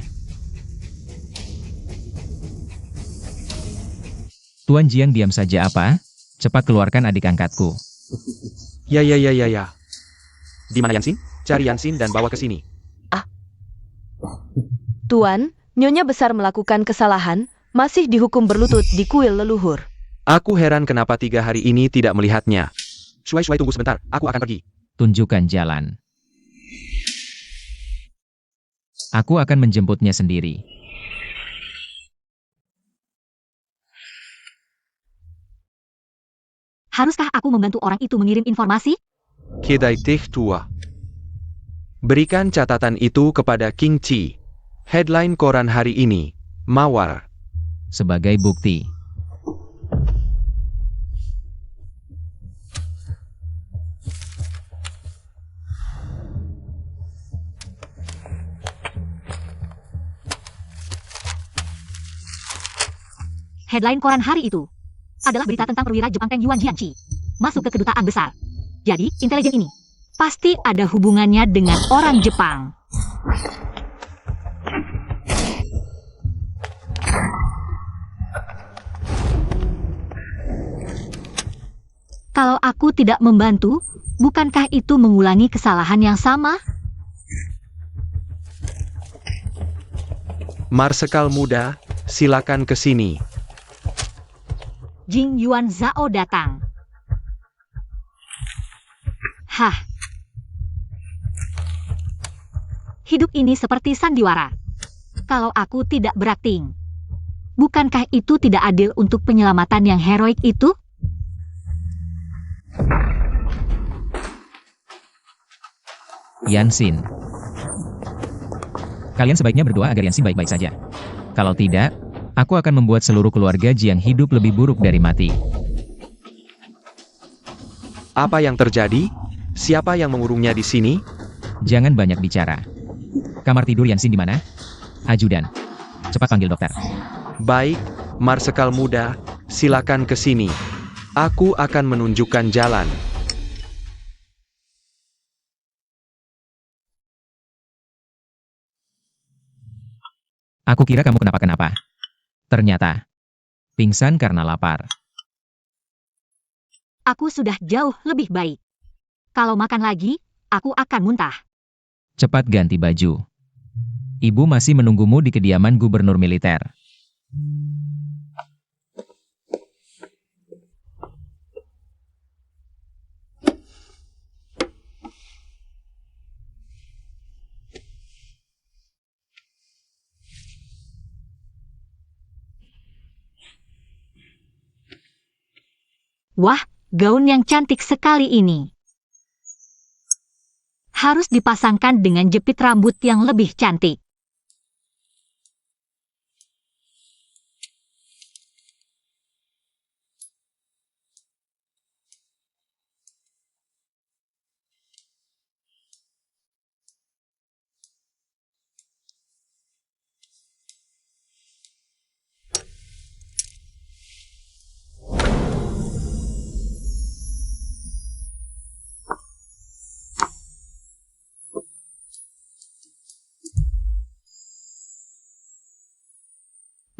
S3: Tuan Jiang diam saja apa? Cepat keluarkan adik angkatku.
S2: Ya. Di mana Yansin? Cari Yansin dan bawa ke sini.
S4: Tuan, Nyonya besar melakukan kesalahan, masih dihukum berlutut di kuil leluhur.
S2: Aku heran kenapa 3 hari ini tidak melihatnya. Shuai-Shuai tunggu sebentar, aku akan pergi.
S3: Tunjukkan jalan. Aku akan menjemputnya sendiri.
S1: Haruskah aku membantu orang itu mengirim informasi?
S2: Kedai teh tua. Berikan catatan itu kepada King Chi. Headline koran hari ini, Mawar.
S3: Sebagai bukti.
S1: Headline koran hari itu adalah berita tentang perwira Jepang Teng Yuan Jianqi masuk ke kedutaan besar. Jadi, intelijen ini pasti ada hubungannya dengan orang Jepang. Kalau aku tidak membantu, bukankah itu mengulangi kesalahan yang sama?
S2: Marsekal muda, silakan ke sini.
S1: Jing Yuan Zhao datang. Hah. Hidup ini seperti sandiwara. Kalau aku tidak berakting, bukankah itu tidak adil untuk penyelamatan yang heroik itu?
S3: Yansin. Kalian sebaiknya berdoa agar Yansin baik-baik saja. Kalau tidak, aku akan membuat seluruh keluarga Jiang hidup lebih buruk dari mati.
S2: Apa yang terjadi? Siapa yang mengurungnya di sini?
S3: Jangan banyak bicara. Kamar tidur Yansin di mana? Ajudan. Cepat panggil dokter.
S2: Baik, Marsekal muda, silakan ke sini. Aku akan menunjukkan jalan.
S3: Aku kira kamu kenapa-kenapa. Ternyata, pingsan karena lapar.
S1: Aku sudah jauh lebih baik. Kalau makan lagi, aku akan muntah.
S3: Cepat ganti baju. Ibu masih menunggumu di kediaman gubernur militer.
S1: Wah, gaun yang cantik sekali ini. Harus dipasangkan dengan jepit rambut yang lebih cantik.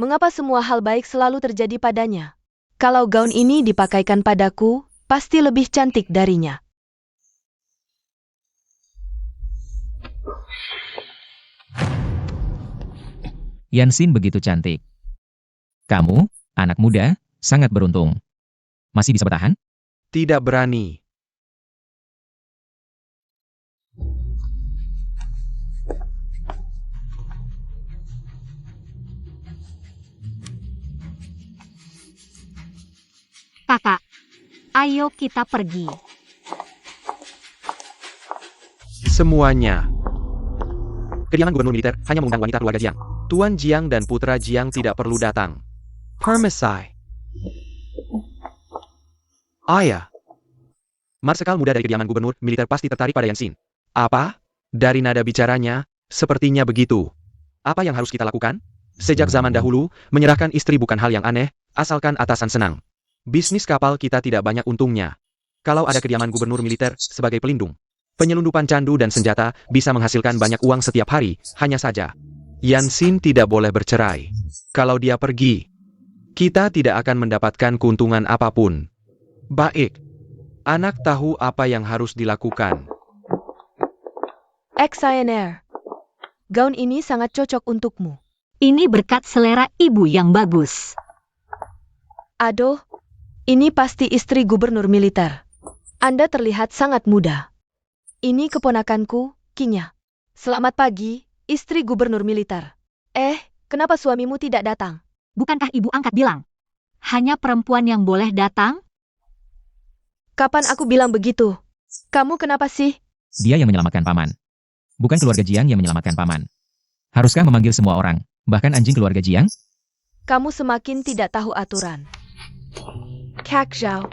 S4: Mengapa semua hal baik selalu terjadi padanya? Kalau gaun ini dipakaikan padaku, pasti lebih cantik darinya.
S3: Yansin begitu cantik. Kamu, anak muda, sangat beruntung. Masih bisa bertahan?
S2: Tidak berani.
S1: Kakak, ayo kita pergi.
S2: Semuanya. Kediaman gubernur militer hanya mengundang wanita keluarga Jiang. Tuan Jiang dan putra Jiang tidak perlu datang. Permisi. Ayah. Marsekal muda dari kediaman gubernur militer pasti tertarik pada Yansin. Apa? Dari nada bicaranya, sepertinya begitu. Apa yang harus kita lakukan? Sejak zaman dahulu, menyerahkan istri bukan hal yang aneh, asalkan atasan senang. Bisnis kapal kita tidak banyak untungnya. Kalau ada kediaman gubernur militer sebagai pelindung, penyelundupan candu dan senjata bisa menghasilkan banyak uang setiap hari, hanya saja Yansin tidak boleh bercerai. Kalau dia pergi, kita tidak akan mendapatkan keuntungan apapun. Baik. Anak tahu apa yang harus dilakukan.
S4: XINR. Gaun ini sangat cocok untukmu.
S1: Ini berkat selera ibu yang bagus.
S4: Aduh, ini pasti istri gubernur militer. Anda terlihat sangat muda. Ini keponakanku, Kinya. Selamat pagi, istri gubernur militer. Kenapa suamimu tidak datang?
S1: Bukankah ibu angkat bilang? Hanya perempuan yang boleh datang?
S4: Kapan aku bilang begitu? Kamu kenapa sih?
S3: Dia yang menyelamatkan paman. Bukan keluarga Jiang yang menyelamatkan paman. Haruskah memanggil semua orang, bahkan anjing keluarga Jiang?
S4: Kamu semakin tidak tahu aturan. Kak Zhao.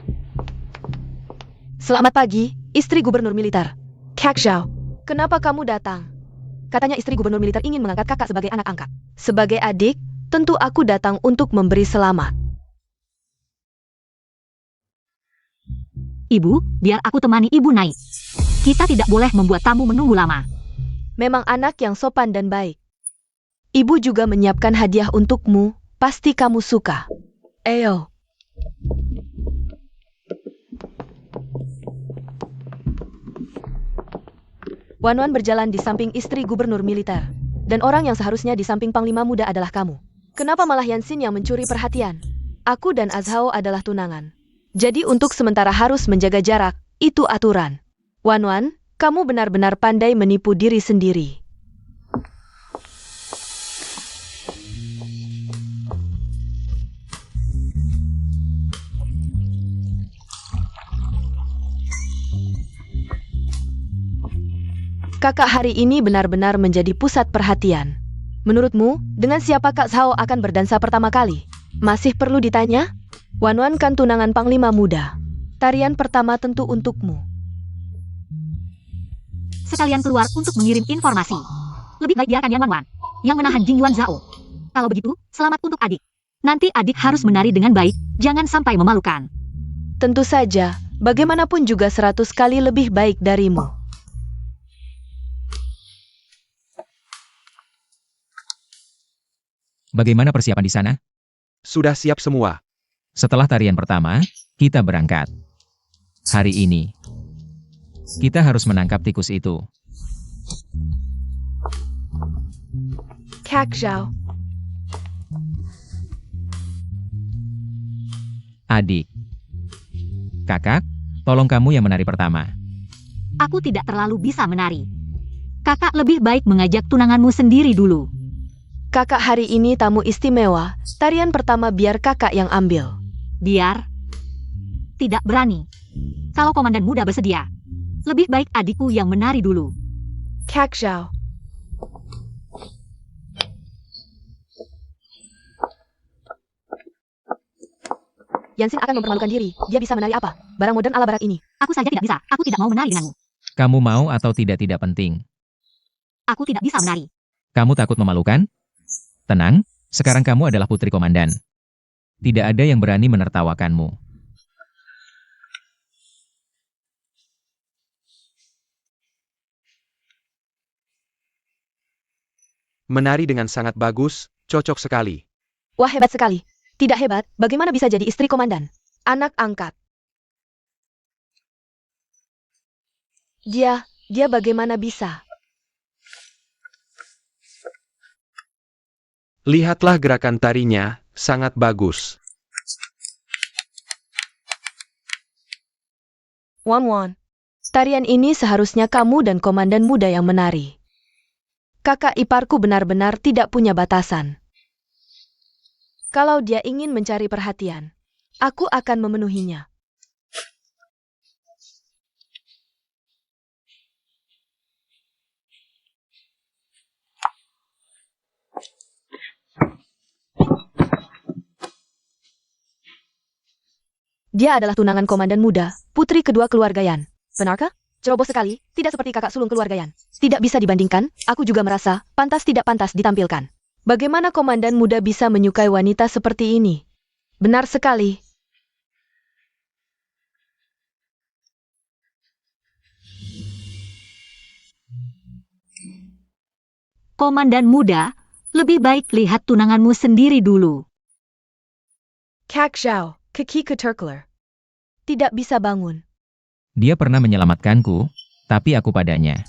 S4: Selamat pagi, istri gubernur militer. Kak Zhao, kenapa kamu datang? Katanya istri gubernur militer ingin mengangkat kakak sebagai anak angkat. Sebagai adik, tentu aku datang untuk memberi selamat.
S1: Ibu, biar aku temani ibu naik. Kita tidak boleh membuat tamu menunggu lama.
S4: Memang anak yang sopan dan baik. Ibu juga menyiapkan hadiah untukmu, pasti kamu suka. Ayo. Wanwan berjalan di samping istri gubernur militer. Dan orang yang seharusnya di samping panglima muda adalah kamu. Kenapa malah Yansin yang mencuri perhatian? Aku dan Azhao adalah tunangan. Jadi untuk sementara harus menjaga jarak, itu aturan. Wanwan, kamu benar-benar pandai menipu diri sendiri. Kakak hari ini benar-benar menjadi pusat perhatian. Menurutmu, dengan siapa Kak Zhao akan berdansa pertama kali? Masih perlu ditanya? Wanwan kan tunangan panglima muda. Tarian pertama tentu untukmu.
S1: Sekalian keluar untuk mengirim informasi. Lebih baik biarkan Yang Wanwan yang menahan Jing Yuan Zhao. Kalau begitu, selamat untuk adik. Nanti adik harus menari dengan baik, jangan sampai memalukan.
S4: Tentu saja, bagaimanapun juga 100 kali lebih baik darimu.
S3: Bagaimana persiapan di sana?
S2: Sudah siap semua.
S3: Setelah tarian pertama, kita berangkat. Hari ini, kita harus menangkap tikus itu.
S4: Kak Zhao.
S3: Adik. Kakak, tolong kamu yang menari pertama.
S1: Aku tidak terlalu bisa menari. Kakak lebih baik mengajak tunanganmu sendiri dulu.
S4: Kakak hari ini tamu istimewa, tarian pertama biar kakak yang ambil.
S1: Biar. Tidak berani. Kalau komandan muda bersedia, lebih baik adikku yang menari dulu.
S4: Kak Zhao. Yansin akan mempermalukan diri. Dia bisa menari apa? Barang modern ala barat ini.
S1: Aku saja tidak bisa. Aku tidak mau menari denganmu.
S3: Kamu mau atau tidak penting.
S1: Aku tidak bisa menari.
S3: Kamu takut memalukan? Tenang, sekarang kamu adalah putri komandan. Tidak ada yang berani menertawakanmu.
S2: Menari dengan sangat bagus, cocok sekali.
S4: Wah, hebat sekali. Tidak hebat, bagaimana bisa jadi istri komandan? Anak angkat. Dia bagaimana bisa?
S2: Lihatlah gerakan tarinya, sangat bagus.
S4: Wan, tarian ini seharusnya kamu dan komandan muda yang menari. Kakak iparku benar-benar tidak punya batasan. Kalau dia ingin mencari perhatian, aku akan memenuhinya. Dia adalah tunangan komandan muda, putri kedua keluarga Yan. Benarkah? Ceroboh sekali, tidak seperti kakak sulung keluarga Yan. Tidak bisa dibandingkan, aku juga merasa, pantas tidak pantas ditampilkan. Bagaimana komandan muda bisa menyukai wanita seperti ini? Benar sekali.
S1: Komandan muda, lebih baik lihat tunanganmu sendiri dulu.
S4: Kak Zhao, kaki keterkeler. Tidak bisa bangun.
S3: Dia pernah menyelamatkanku, tapi aku padanya.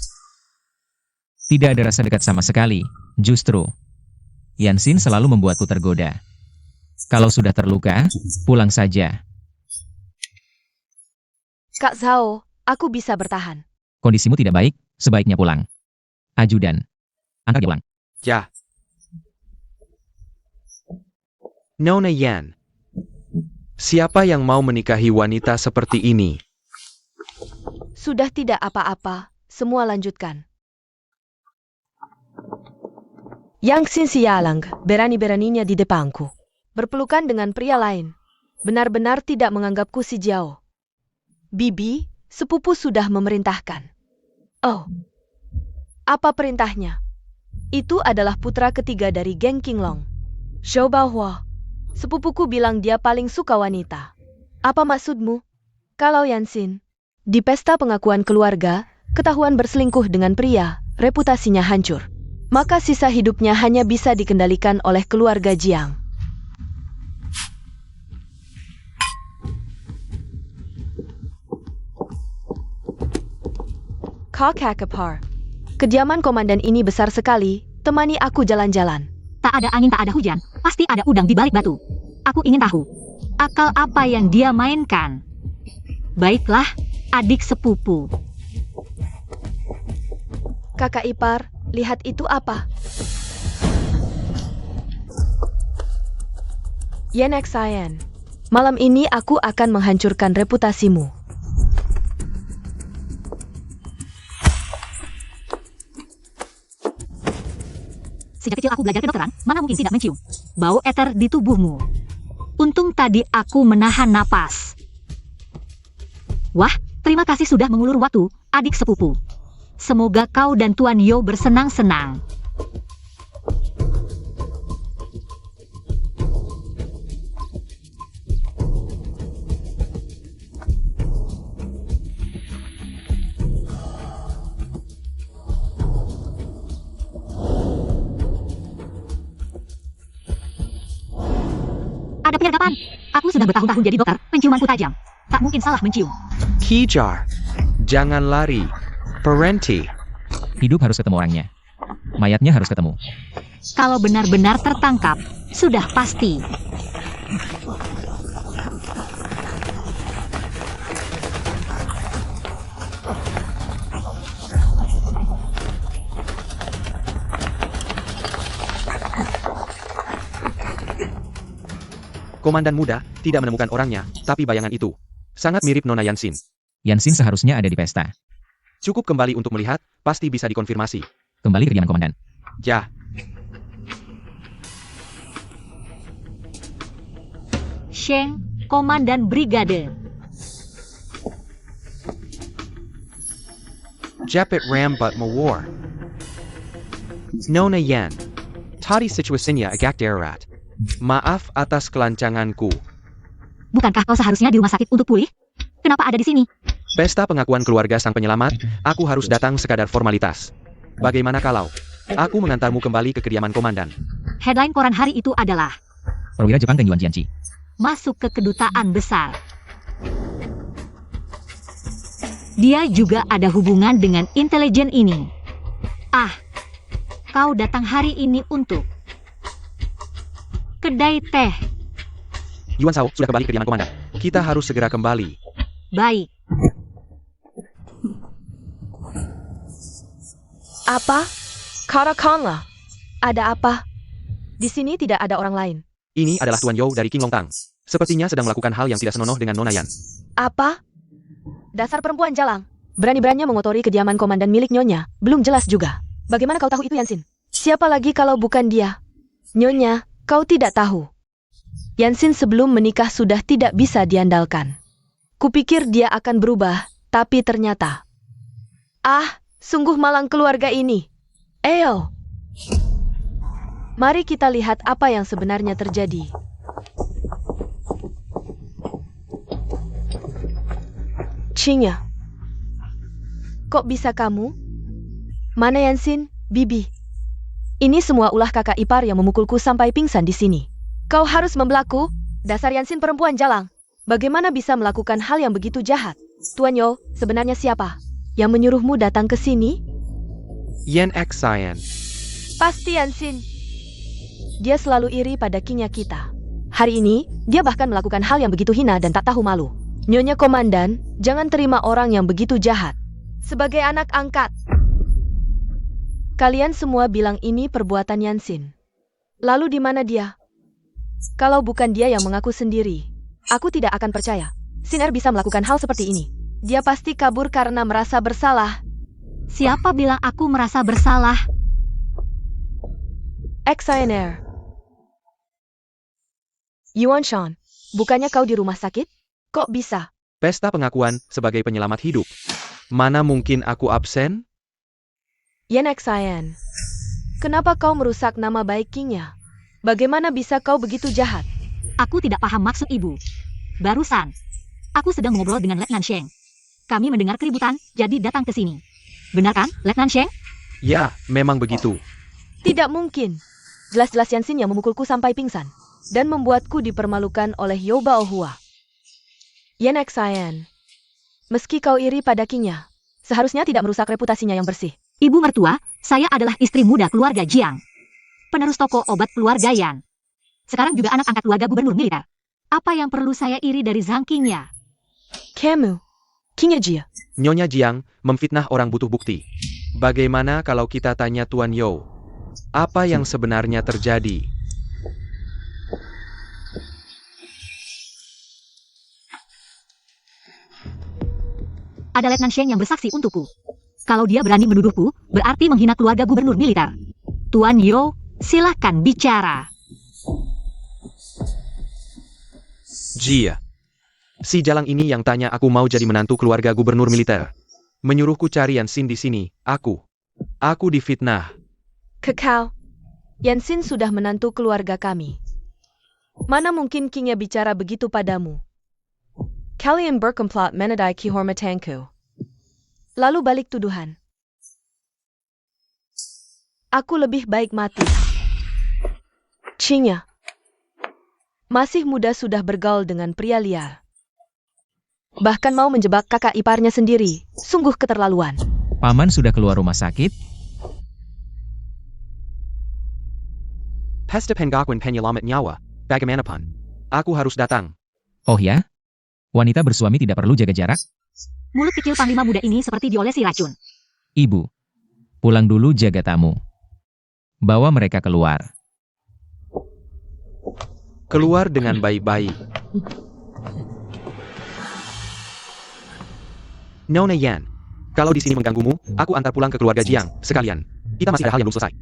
S3: Tidak ada rasa dekat sama sekali, justru. Yansin selalu membuatku tergoda. Kalau sudah terluka, pulang saja.
S4: Kak Zhao, aku bisa bertahan.
S3: Kondisimu tidak baik, sebaiknya pulang. Ajudan. Antar dia pulang.
S2: Ya. Nona Yan. Siapa yang mau menikahi wanita seperti ini?
S4: Sudah tidak apa-apa, semua lanjutkan. Yang Xin sialang, berani-beraninya di depanku. Berpelukan dengan pria lain. Benar-benar tidak menganggapku si Jiao. Bibi, sepupu sudah memerintahkan. Oh. Apa perintahnya? Itu adalah putra ketiga dari geng Qinglong. Zhou Baohua. Sepupuku bilang dia paling suka wanita. Apa maksudmu? Kalau Yansin, di pesta pengakuan keluarga, ketahuan berselingkuh dengan pria, reputasinya hancur. Maka sisa hidupnya hanya bisa dikendalikan oleh keluarga Jiang. Kakak Kepar. Kediaman komandan ini besar sekali, temani aku jalan-jalan.
S1: Tak ada angin, tak ada hujan, pasti ada udang di balik batu. Aku ingin tahu, akal apa yang dia mainkan? Baiklah, adik sepupu.
S4: Kakak ipar, lihat itu apa? Yenek Sayan, malam ini aku akan menghancurkan reputasimu.
S1: Sejak kecil aku belajar kedokteran, mana mungkin tidak mencium bau eter di tubuhmu. Untung tadi aku menahan napas. Wah, terima kasih sudah mengulur waktu, adik sepupu. Semoga kau dan Tuan Yo bersenang-senang. Ada penyergapan. Aku sudah bertahun-tahun jadi dokter, penciumanku tajam. Tak mungkin salah mencium.
S2: Kijar. Jangan lari. Parenti.
S3: Hidup harus ketemu orangnya. Mayatnya harus ketemu.
S1: Kalau benar-benar tertangkap, sudah pasti.
S2: Komandan muda tidak menemukan orangnya, tapi bayangan itu sangat mirip Nona Yansin.
S3: Yansin seharusnya ada di pesta.
S2: Cukup kembali untuk melihat, pasti bisa dikonfirmasi.
S3: Kembali ke kediaman komandan.
S2: Ya.
S1: Sheng, Komandan Brigade.
S2: Japit Rambat Mawar. Nona Yan. Tadi situasinya agak darurat. Maaf atas kelancanganku.
S1: Bukankah kau seharusnya di rumah sakit untuk pulih? Kenapa ada di sini?
S2: Pesta pengakuan keluarga sang penyelamat, aku harus datang sekadar formalitas. Bagaimana kalau aku mengantarmu kembali ke kediaman komandan?
S1: Headline koran hari itu adalah
S3: perwira Jepang Teng Yuan Jianqi.
S1: Masuk ke kedutaan besar. Dia juga ada hubungan dengan intelijen ini. Ah, kau datang hari ini untuk kedai teh.
S2: Yuan Shao sudah kembali ke kediaman komandan. Kita harus segera kembali.
S1: Baik.
S4: Apa? Katakanlah. Ada apa? Di sini tidak ada orang lain.
S2: Ini adalah Tuan You dari King Long Tang. Sepertinya sedang melakukan hal yang tidak senonoh dengan Nona Yan.
S4: Apa? Dasar perempuan jalang. Berani-beraninya mengotori kediaman komandan milik Nyonya. Belum jelas juga. Bagaimana kau tahu itu, Yansin? Siapa lagi kalau bukan dia? Nyonya, kau tidak tahu. Yansin sebelum menikah sudah tidak bisa diandalkan. Kupikir dia akan berubah, tapi ternyata... Ah, sungguh malang keluarga ini. Eyo. Mari kita lihat apa yang sebenarnya terjadi. Qingya. Kok bisa kamu? Mana Yansin, Bibi? Ini semua ulah kakak ipar yang memukulku sampai pingsan di sini. Kau harus membelaku, dasar Yansin perempuan jalang. Bagaimana bisa melakukan hal yang begitu jahat? Tuan Yo, sebenarnya siapa yang menyuruhmu datang ke sini?
S2: Yan Xian.
S4: Pasti Yansin. Dia selalu iri pada kingnya kita. Hari ini, dia bahkan melakukan hal yang begitu hina dan tak tahu malu. Nyonya Komandan, jangan terima orang yang begitu jahat. Sebagai anak angkat, kalian semua bilang ini perbuatan Yansin. Lalu di mana dia? Kalau bukan dia yang mengaku sendiri, aku tidak akan percaya. Siner bisa melakukan hal seperti ini. Dia pasti kabur karena merasa bersalah.
S1: Siapa bilang aku merasa bersalah?
S4: Xiner. Yuan Shan, bukannya kau di rumah sakit? Kok bisa?
S2: Pesta pengakuan sebagai penyelamat hidup. Mana mungkin aku absen?
S4: Yan Xian, kenapa kau merusak nama baik Kingnya? Bagaimana bisa kau begitu jahat?
S1: Aku tidak paham maksud ibu. Barusan, aku sedang mengobrol dengan Letnan Sheng. Kami mendengar keributan, jadi datang ke sini. Benar kan, Letnan Sheng?
S2: Ya, memang begitu.
S4: Tidak mungkin. Jelas-jelas Yansin yang memukulku sampai pingsan. Dan membuatku dipermalukan oleh Yo Baohua. Yan Xian, meski kau iri pada Kingnya, seharusnya tidak merusak reputasinya yang bersih.
S1: Ibu mertua, saya adalah istri muda keluarga Jiang. Penerus toko obat keluarga Yan. Sekarang juga anak angkat keluarga gubernur militer. Apa yang perlu saya iri dari Zhang Qingya?
S4: Kamu, Kingnya Jia.
S2: Nyonya Jiang memfitnah orang butuh bukti. Bagaimana kalau kita tanya Tuan You? Apa yang sebenarnya terjadi?
S1: Ada Letnan Sheng yang bersaksi untukku. Kalau dia berani menuduhku, berarti menghina keluarga gubernur militer. Tuan Yo, silahkan bicara.
S2: Jia. Si jalang ini yang tanya aku mau jadi menantu keluarga gubernur militer. Menyuruhku cari Yansin di sini. Aku difitnah.
S4: Kekau, Yansin sudah menantu keluarga kami. Mana mungkin Kingnya bicara begitu padamu? Kalian berkomplot menodai kehormatanku. Lalu balik tuduhan. Aku lebih baik mati. Qingya, masih muda sudah bergaul dengan pria liar. Bahkan mau menjebak kakak iparnya sendiri. Sungguh keterlaluan.
S3: Paman sudah keluar rumah sakit?
S2: Pesta pengakuan penyelamat nyawa. Bagaimanapun, aku harus datang.
S3: Oh ya? Wanita bersuami tidak perlu jaga jarak?
S1: Mulut kecil panglima muda ini seperti diolesi racun.
S3: Ibu, pulang dulu jaga tamu. Bawa mereka keluar.
S2: Keluar dengan baik-baik. Nona Yan, kalau di sini mengganggumu, aku antar pulang ke keluarga Jiang, sekalian. Kita masih ada hal yang belum selesai.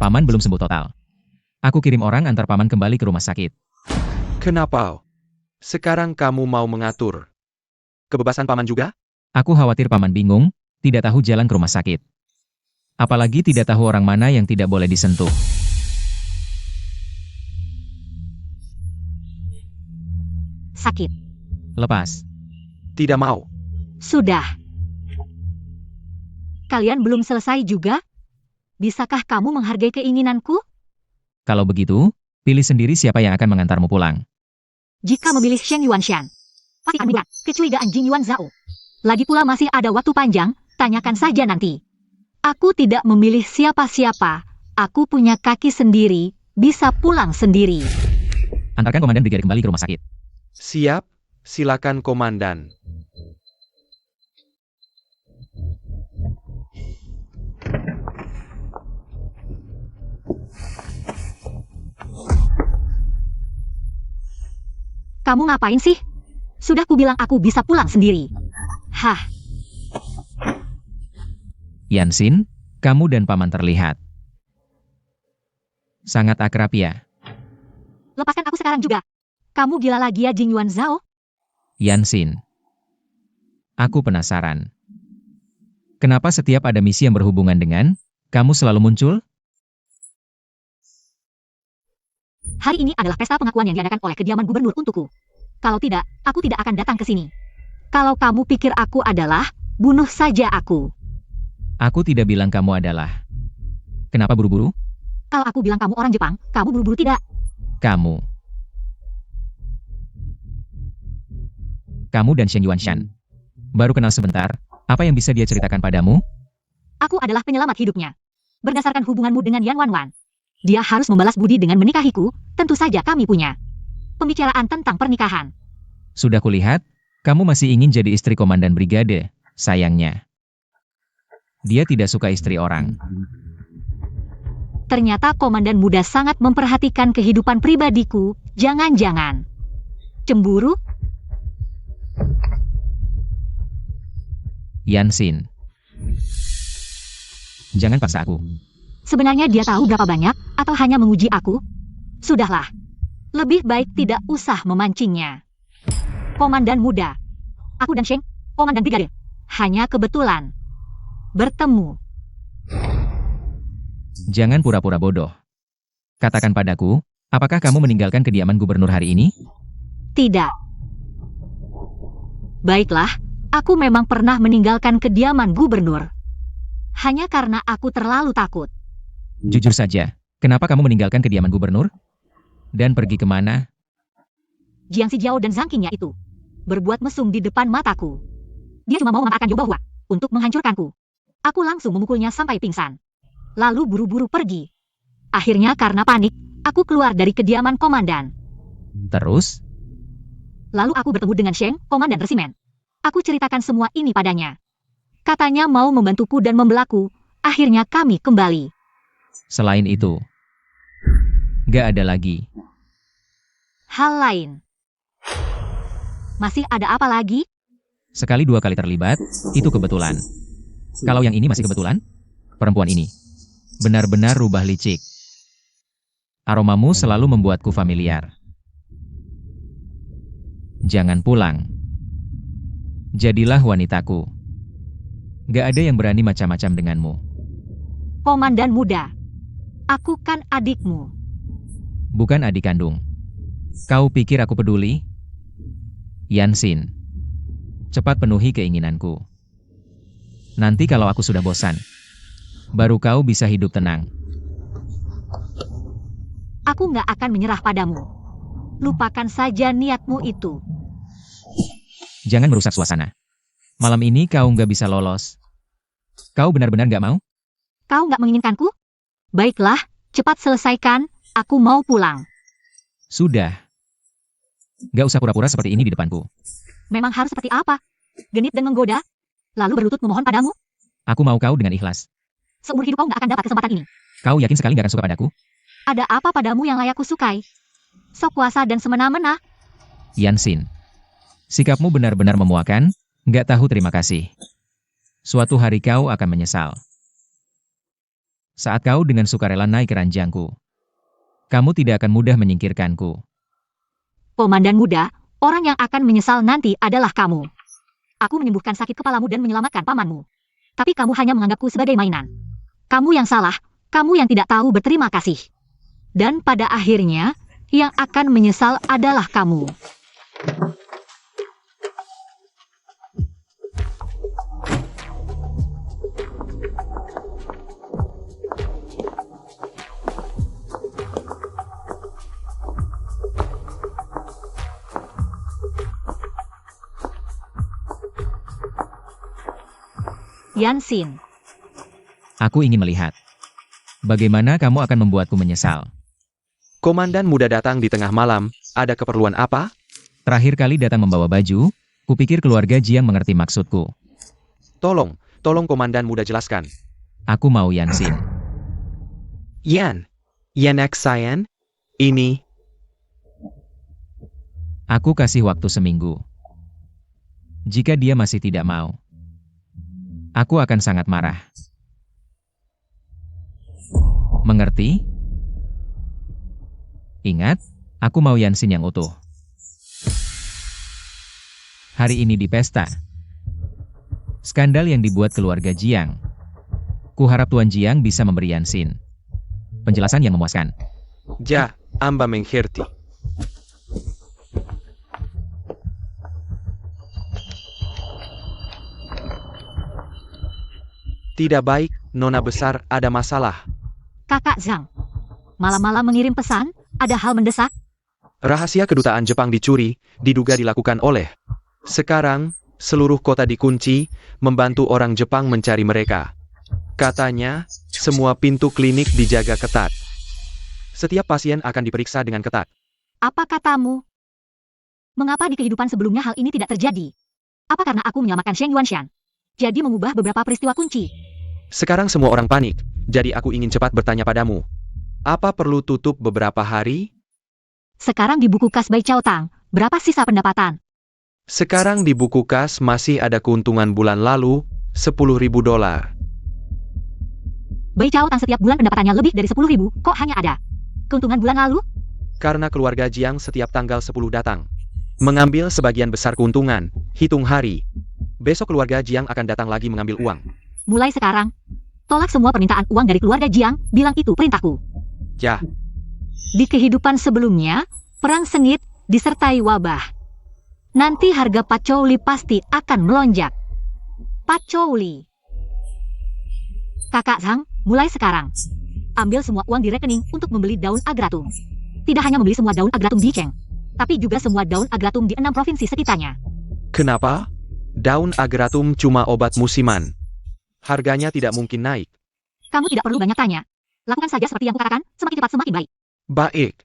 S3: Paman belum sembuh total. Aku kirim orang antar paman kembali ke rumah sakit.
S2: Kenapa? Sekarang kamu mau mengatur kebebasan paman juga?
S3: Aku khawatir paman bingung, tidak tahu jalan ke rumah sakit. Apalagi tidak tahu orang mana yang tidak boleh disentuh.
S1: Sakit.
S3: Lepas.
S2: Tidak mau.
S1: Sudah. Kalian belum selesai juga? Bisakah kamu menghargai keinginanku?
S3: Kalau begitu, Pilih sendiri siapa yang akan mengantarmu pulang.
S1: Jika memilih Sheng Yuanshan, pasti akan melihat kecurigaan Jing Yuan Zhao. Lagi pula masih ada waktu panjang, tanyakan saja nanti. Aku tidak memilih siapa-siapa. Aku punya kaki sendiri, bisa pulang sendiri.
S3: Antarkan Komandan Brigade kembali ke rumah sakit.
S2: Siap, silakan Komandan.
S1: Kamu ngapain sih? Sudah kubilang aku bisa pulang sendiri. Hah,
S3: Yansin, kamu dan Paman terlihat sangat akrab ya.
S1: lepaskan aku sekarang juga. Kamu gila lagi ya Jing Yuan Zhao?
S3: Yansin, aku penasaran. Kenapa setiap ada misi yang berhubungan dengan kamu selalu muncul?
S1: Hari ini adalah pesta pengakuan yang diadakan oleh kediaman gubernur untukku. Kalau tidak, aku tidak akan datang ke sini. Kalau kamu pikir aku adalah, bunuh saja aku.
S3: Aku tidak bilang kamu adalah. Kenapa buru-buru?
S1: Kalau aku bilang kamu orang Jepang, kamu buru-buru tidak.
S3: Kamu dan Sheng Yuanshan. Baru kenal sebentar, apa yang bisa dia ceritakan padamu?
S1: Aku adalah penyelamat hidupnya. Berdasarkan hubunganmu dengan Yan Wanwan, dia harus membalas budi dengan menikahiku, tentu saja kami punya pembicaraan tentang pernikahan.
S3: Sudah kulihat, kamu masih ingin jadi istri komandan brigade. Sayangnya, dia tidak suka istri orang.
S1: Ternyata komandan muda sangat memperhatikan kehidupan pribadiku, jangan-jangan cemburu?
S3: Yansin, jangan paksa aku.
S1: Sebenarnya dia tahu berapa banyak, atau hanya menguji aku? Sudahlah, lebih baik tidak usah memancingnya. Komandan muda, aku dan Sheng, komandan brigade, hanya kebetulan bertemu.
S3: Jangan pura-pura bodoh. Katakan padaku, apakah kamu meninggalkan kediaman gubernur hari ini?
S1: Tidak. Baiklah, aku memang pernah meninggalkan kediaman gubernur. Hanya karena aku terlalu takut.
S3: Jujur saja, kenapa kamu meninggalkan kediaman gubernur? Dan pergi kemana?
S1: Jiang Zijiao dan Zhang Qingya itu berbuat mesum di depan mataku. Dia cuma mau memanfaatkan Zhou Baohua untuk menghancurkanku. Aku langsung memukulnya sampai pingsan. Lalu buru-buru pergi. Akhirnya karena panik, aku keluar dari kediaman komandan.
S3: Terus?
S1: Lalu aku bertemu dengan Sheng, komandan resimen. Aku ceritakan semua ini padanya. Katanya mau membantuku dan membelaku. Akhirnya kami kembali.
S3: Selain itu, gak ada lagi.
S1: Hal lain. Masih ada apa lagi?
S3: Sekali dua kali terlibat, itu kebetulan. Kalau yang ini masih kebetulan, perempuan ini benar-benar rubah licik. Aromamu selalu membuatku familiar. Jangan pulang. Jadilah wanitaku. Gak ada yang berani macam-macam denganmu.
S1: Komandan muda, aku kan adikmu.
S3: Bukan adik kandung. Kau pikir aku peduli? Yansin, cepat penuhi keinginanku. Nanti kalau aku sudah bosan, baru kau bisa hidup tenang.
S1: Aku nggak akan menyerah padamu. Lupakan saja niatmu itu.
S3: Jangan merusak suasana. Malam ini kau nggak bisa lolos. Kau benar-benar nggak mau?
S1: Kau nggak menginginkanku? Baiklah, cepat selesaikan. Aku mau pulang.
S3: Sudah. Nggak usah pura-pura seperti ini di depanku.
S1: Memang harus seperti apa? Genit dan menggoda? Lalu berlutut memohon padamu?
S3: Aku mau kau dengan ikhlas.
S1: Seumur hidup kau nggak akan dapat kesempatan ini.
S3: Kau yakin sekali nggak akan suka padaku?
S1: Ada apa padamu yang layak kusukai? Sok kuasa dan semena-mena.
S3: Yansin, sikapmu benar-benar memuakan, nggak tahu terima kasih. Suatu hari kau akan menyesal. Saat kau dengan sukarela naik ke ranjangku, kamu tidak akan mudah menyingkirkanku.
S1: Komandan muda, orang yang akan menyesal nanti adalah kamu. Aku menyembuhkan sakit kepalamu dan menyelamatkan pamanmu. Tapi kamu hanya menganggapku sebagai mainan. Kamu yang salah, kamu yang tidak tahu berterima kasih. Dan pada akhirnya, yang akan menyesal adalah kamu. Yansin,
S3: Aku ingin melihat. Bagaimana kamu akan membuatku menyesal?
S2: Komandan muda datang di tengah malam, ada keperluan apa?
S3: Terakhir kali datang membawa baju, kupikir keluarga Jiang mengerti maksudku.
S2: Tolong komandan muda jelaskan.
S3: Aku mau Yansin.
S2: Yan Xian, ini.
S3: Aku kasih waktu seminggu. Jika dia masih tidak mau, aku akan sangat marah. Mengerti? Ingat, aku mau Yansin yang utuh. Hari ini di pesta. Skandal yang dibuat keluarga Jiang. Kuharap Tuan Jiang bisa memberi Yansin penjelasan yang memuaskan.
S2: Amba mengerti. Tidak baik, Nona besar, ada masalah.
S1: Kakak Zhang. Malam-malam mengirim pesan, ada hal mendesak?
S2: Rahasia kedutaan Jepang dicuri, diduga dilakukan oleh. Sekarang, seluruh kota dikunci, membantu orang Jepang mencari mereka. Katanya, semua pintu klinik dijaga ketat. Setiap pasien akan diperiksa dengan ketat.
S1: Apa katamu? Mengapa di kehidupan sebelumnya hal ini tidak terjadi? Apa karena aku menyelamatkan Sheng Yuanshan? Jadi mengubah beberapa peristiwa kunci.
S2: Sekarang semua orang panik, jadi aku ingin cepat bertanya padamu. Apa perlu tutup beberapa hari?
S1: Sekarang di buku kas Bai Chao Tang, berapa sisa pendapatan?
S2: Sekarang di buku kas masih ada keuntungan bulan lalu, $10.000.
S1: Bai Chao Tang setiap bulan pendapatannya lebih dari 10.000, kok hanya ada keuntungan bulan lalu?
S2: Karena keluarga Jiang setiap tanggal 10 datang. Mengambil sebagian besar keuntungan, hitung hari. Besok keluarga Jiang akan datang lagi mengambil uang.
S1: Mulai sekarang, tolak semua permintaan uang dari keluarga Jiang, bilang itu perintahku.
S2: Ya,
S1: Di kehidupan sebelumnya, perang sengit disertai wabah. Nanti harga pacouli pasti akan melonjak. Pacouli. Kakak Zhang, mulai sekarang. Ambil semua uang di rekening untuk membeli daun agratum. Tidak hanya membeli semua daun agratum di Cheng, tapi juga semua daun agratum di 6 provinsi sekitarnya.
S2: kenapa? Daun agratum cuma obat musiman. Harganya tidak mungkin naik.
S1: Kamu tidak perlu banyak tanya. Lakukan saja seperti yang kukatakan, semakin cepat semakin baik.
S2: Baik.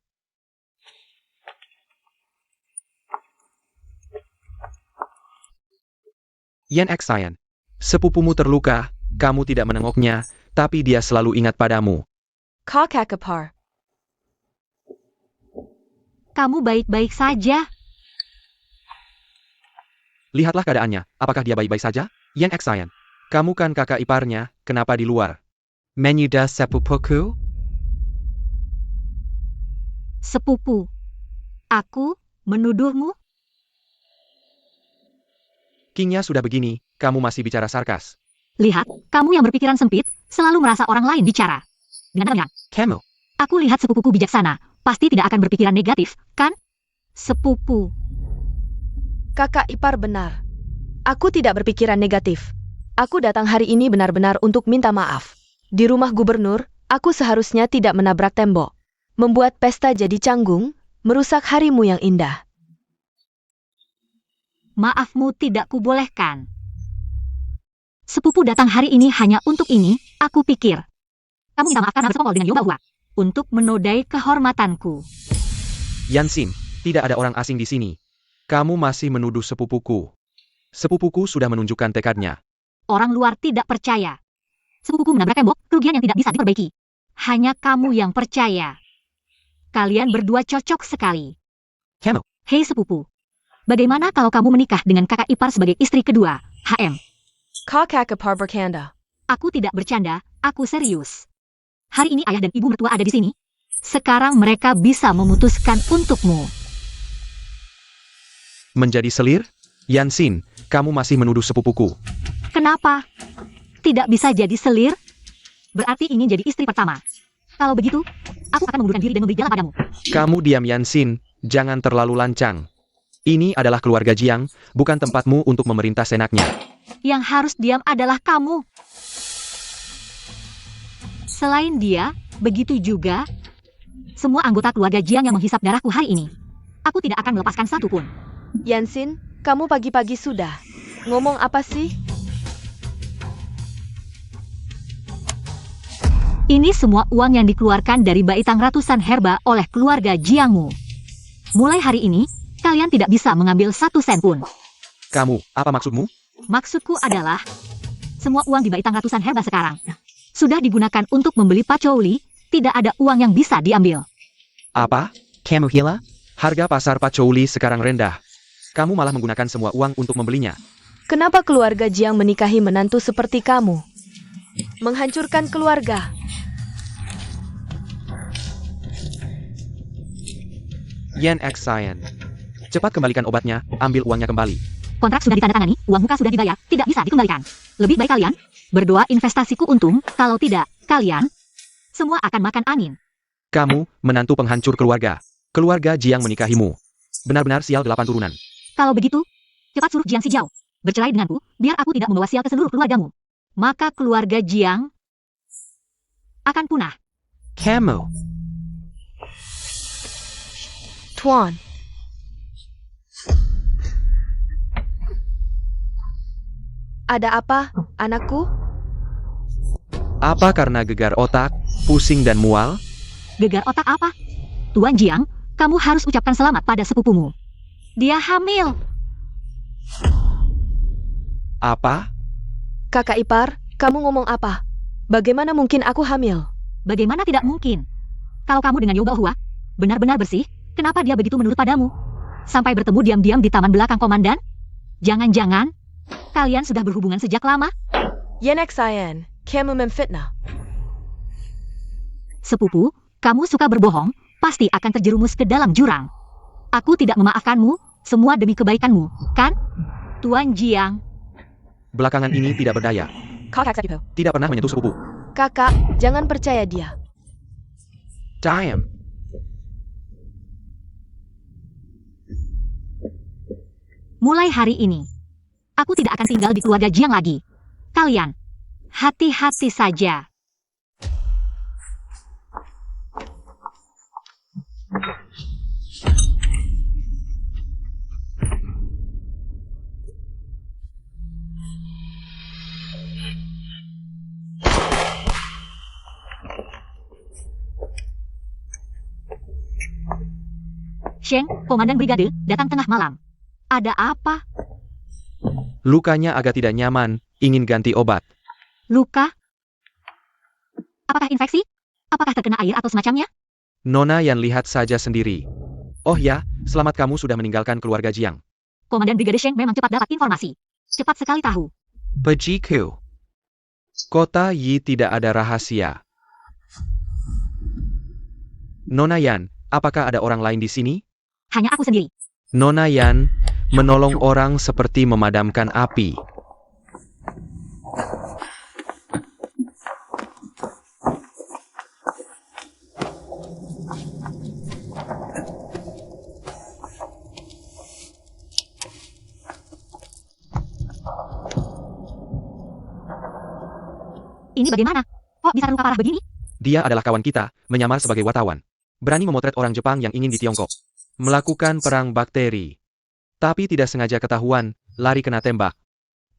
S2: Yan Xian, sepupumu terluka, kamu tidak menengoknya, tapi dia selalu ingat padamu.
S4: Kakakapar.
S1: Kamu baik-baik saja.
S2: Lihatlah keadaannya, apakah dia baik-baik saja? Yan Xian, kamu kan kakak iparnya, kenapa di luar? Menyudah sepupuku?
S1: Sepupu. Aku menuduhmu?
S2: Kingnya sudah begini, kamu masih bicara sarkas.
S1: Lihat, kamu yang berpikiran sempit, selalu merasa orang lain bicara. Dengan tenang,
S2: Kamu,
S1: aku lihat sepupuku bijaksana, pasti tidak akan berpikiran negatif, kan? Sepupu.
S4: Kakak ipar benar. Aku tidak berpikiran negatif. Aku datang hari ini benar-benar untuk minta maaf. Di rumah gubernur, aku seharusnya tidak menabrak tembok. Membuat pesta jadi canggung, merusak harimu yang indah.
S1: Maafmu tidak kubolehkan. Sepupu datang hari ini hanya untuk ini, aku pikir. Kamu minta maaf karena bersekongkol dengan Yoba Hua. Untuk menodai kehormatanku.
S2: Yansin, tidak ada orang asing di sini. Kamu masih menuduh sepupuku. Sepupuku sudah menunjukkan tekadnya.
S1: Orang luar tidak percaya. Sepupuku menabrak tembok, kerugian yang tidak bisa diperbaiki. Hanya kamu yang percaya. Kalian berdua cocok sekali.
S2: Kamu,
S1: Hei sepupu. Bagaimana kalau kamu menikah dengan kakak ipar sebagai istri kedua, HM?
S4: Kakakapar bercanda.
S1: Aku tidak bercanda, aku serius. Hari ini ayah dan ibu mertua ada di sini. Sekarang mereka bisa memutuskan untukmu.
S2: menjadi selir? Yansin, kamu masih menuduh sepupuku.
S1: Kenapa? Tidak bisa jadi selir? Berarti ingin jadi istri pertama. Kalau begitu, aku akan mengundurkan diri dan memberi jalan padamu.
S2: Kamu diam Yansin, jangan terlalu lancang. Ini adalah keluarga Jiang, bukan tempatmu untuk memerintah senaknya.
S1: Yang harus diam adalah kamu. Selain dia, begitu juga semua anggota keluarga Jiang yang menghisap darahku hari ini. Aku tidak akan melepaskan satu pun.
S4: Yansin, kamu pagi-pagi sudah. Ngomong apa sih?
S1: Ini semua uang yang dikeluarkan dari baitang ratusan herba oleh keluarga Jiangmu. Mulai hari ini, kalian tidak bisa mengambil 1 sen pun.
S2: Kamu, apa maksudmu?
S1: Maksudku adalah, semua uang di baitang ratusan herba sekarang sudah digunakan untuk membeli pacouli, tidak ada uang yang bisa diambil.
S2: Apa?
S5: Kamu gila?
S2: Harga pasar pacouli sekarang rendah. Kamu malah menggunakan semua uang untuk membelinya.
S4: Kenapa keluarga Jiang menikahi menantu seperti kamu? Menghancurkan keluarga.
S2: Yan X Cyan. Cepat kembalikan obatnya, ambil uangnya kembali.
S1: Kontrak sudah ditandatangani, uang muka sudah dibayar, tidak bisa dikembalikan. Lebih baik kalian berdoa investasiku untung, kalau tidak, kalian semua akan makan angin.
S2: Kamu, menantu penghancur keluarga. Keluarga Jiang menikahimu. Benar-benar sial 8 turunan.
S1: Kalau begitu, cepat suruh Jiang Xijiao bercerai denganku, biar aku tidak membawa sial ke seluruh keluargamu. Maka keluarga Jiang akan punah.
S5: Kamu.
S4: Tuan. Ada apa, anakku?
S2: Apa karena gegar otak, pusing dan mual?
S1: Gegar otak apa? Tuan Jiang, kamu harus ucapkan selamat pada sepupumu. Dia hamil.
S2: Apa?
S4: Kakak ipar, kamu ngomong apa? Bagaimana mungkin aku hamil?
S1: Bagaimana tidak mungkin? Kalau kamu dengan Yoga Hua benar-benar bersih, kenapa dia begitu menurut padamu? Sampai bertemu diam-diam di taman belakang komandan? Jangan-jangan kalian sudah berhubungan sejak lama?
S4: Yenek Sayan, kamu memfitnah.
S1: Sepupu, kamu suka berbohong, pasti akan terjerumus ke dalam jurang. Aku tidak memaafkanmu, semua demi kebaikanmu, kan? Tuan Jiang.
S2: Belakangan ini tidak berdaya. Tidak pernah menyentuh sepupu.
S4: Kakak, jangan percaya dia.
S2: Time.
S1: Mulai hari ini, aku tidak akan tinggal di keluarga Jiang lagi. Kalian, hati-hati saja. Sheng, komandan brigade, datang tengah malam. Ada apa?
S2: Lukanya agak tidak nyaman, ingin ganti obat.
S1: Luka? Apakah infeksi? Apakah terkena air atau semacamnya?
S2: Nona Yan lihat saja sendiri. Oh ya, selamat kamu sudah meninggalkan keluarga Jiang.
S1: Komandan brigade Sheng memang cepat dapat informasi. Cepat sekali tahu.
S2: Pejiku. Kota Yi tidak ada rahasia. Nona Yan, apakah ada orang lain di sini?
S1: Hanya aku sendiri.
S2: Nona Yan, menolong orang seperti memadamkan api.
S1: Ini bagaimana? Kok bisa terluka parah begini?
S2: Dia adalah kawan kita, menyamar sebagai wartawan. Berani memotret orang Jepang yang ingin di Tiongkok. Melakukan perang bakteri. Tapi tidak sengaja ketahuan, lari kena tembak.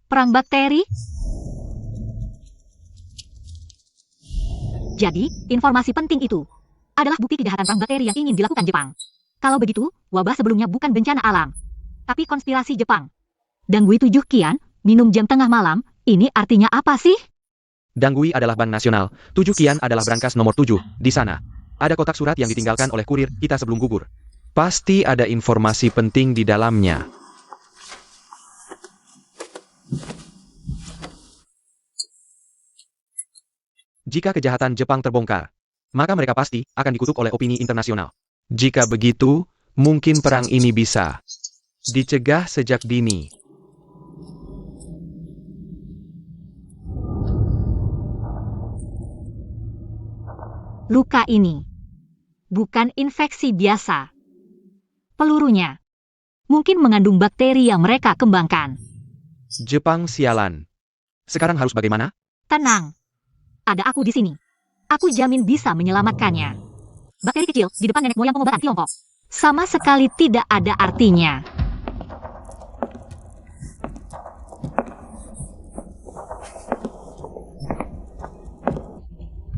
S1: Perang bakteri? Jadi, informasi penting itu adalah bukti kejahatan perang bakteri yang ingin dilakukan Jepang. Kalau begitu, wabah sebelumnya bukan bencana alam, tapi konspirasi Jepang. Danggui 7 kian, minum jam tengah malam, ini artinya apa sih?
S2: Danggui adalah bank nasional, 7 kian adalah brankas nomor 7, di sana. Ada kotak surat yang ditinggalkan oleh kurir kita sebelum gugur. Pasti ada informasi penting di dalamnya. Jika kejahatan Jepang terbongkar, maka mereka pasti akan dikutuk oleh opini internasional. Jika begitu, mungkin perang ini bisa dicegah sejak dini.
S1: Luka ini bukan infeksi biasa. Pelurunya mungkin mengandung bakteri yang mereka kembangkan.
S2: Jepang sialan. Sekarang harus bagaimana?
S1: Tenang. Ada aku di sini. Aku jamin bisa menyelamatkannya. Bakteri kecil di depan nenek moyang pengobatan Tiongkok sama sekali tidak ada artinya.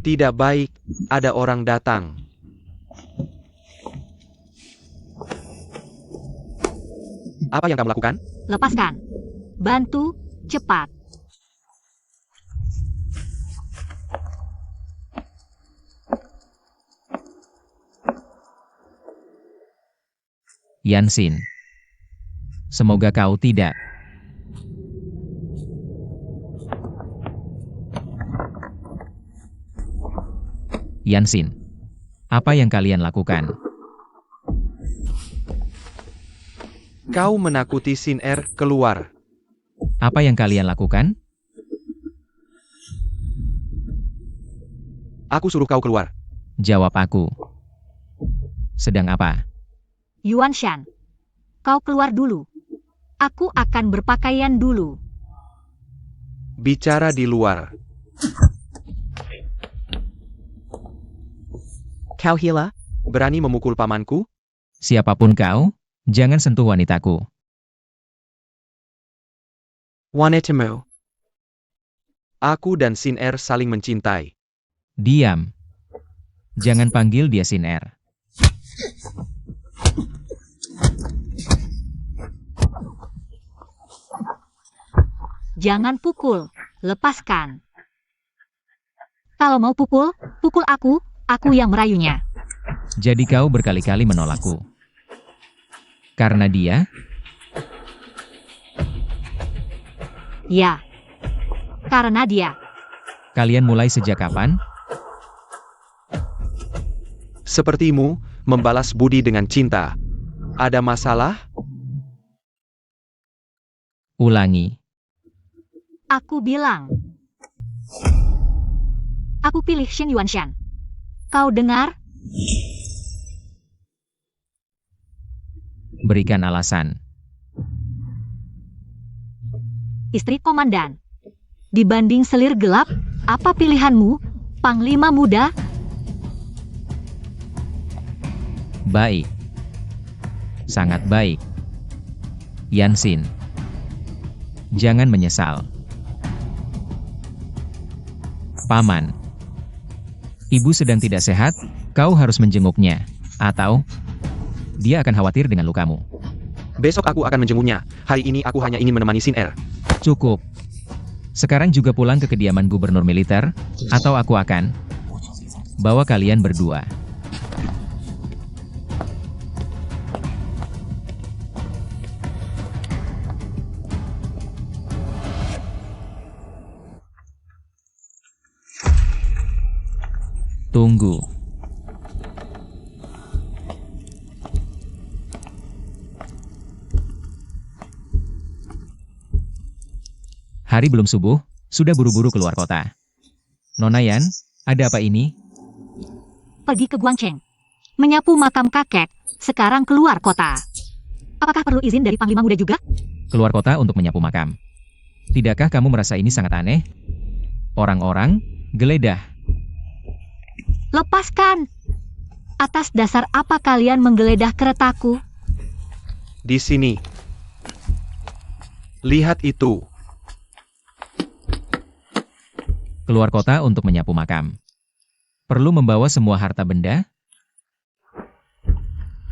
S2: Tidak baik, ada orang datang. Apa yang kamu lakukan?
S1: Lepaskan. Bantu, cepat.
S3: Yansin. Semoga kau tidak. Yansin. Apa yang kalian lakukan?
S2: Kau menakuti Sin Er keluar.
S3: Apa yang kalian lakukan?
S2: Aku suruh kau keluar.
S3: Jawab aku. Sedang apa?
S1: Yuan Shan, kau keluar dulu. Aku akan berpakaian dulu.
S2: Bicara di luar.
S5: Kau gila?
S2: Berani memukul pamanku?
S3: Siapapun kau, jangan sentuh wanitaku.
S5: Wanitamu.
S2: Aku dan Sin Er saling mencintai.
S3: Diam. Jangan panggil dia Sin Er.
S1: Jangan pukul, lepaskan. Kalau mau pukul, pukul aku yang merayunya.
S3: Jadi kau berkali-kali menolakku. Karena dia?
S1: Ya, karena dia.
S3: Kalian mulai sejak kapan?
S2: Sepertimu, membalas budi dengan cinta. Ada masalah?
S3: Ulangi.
S1: Aku bilang. Aku pilih Shen Yuanshan. Kau dengar?
S3: Berikan alasan.
S1: Istri komandan. Dibanding selir gelap, apa pilihanmu, Panglima Muda?
S3: Baik. Sangat baik. Yansin. Jangan menyesal. Paman. Ibu sedang tidak sehat, kau harus menjenguknya. Atau, dia akan khawatir dengan lukamu.
S2: Besok aku akan menjenguknya. Hari ini aku hanya ingin menemani Sin Er.
S3: Cukup. Sekarang juga pulang ke kediaman gubernur militer, atau aku akan bawa kalian berdua. Tunggu. Hari belum subuh, sudah buru-buru keluar kota. Nona Yan, ada apa ini?
S1: Pergi ke Guangcheng. Menyapu makam kakek, sekarang keluar kota. Apakah perlu izin dari Panglima Muda juga?
S3: Keluar kota untuk menyapu makam. Tidakkah kamu merasa ini sangat aneh? Orang-orang, geledah.
S1: Lepaskan! Atas dasar apa kalian menggeledah keretaku?
S2: Di sini. Lihat itu.
S3: Keluar kota untuk menyapu makam. Perlu membawa semua harta benda?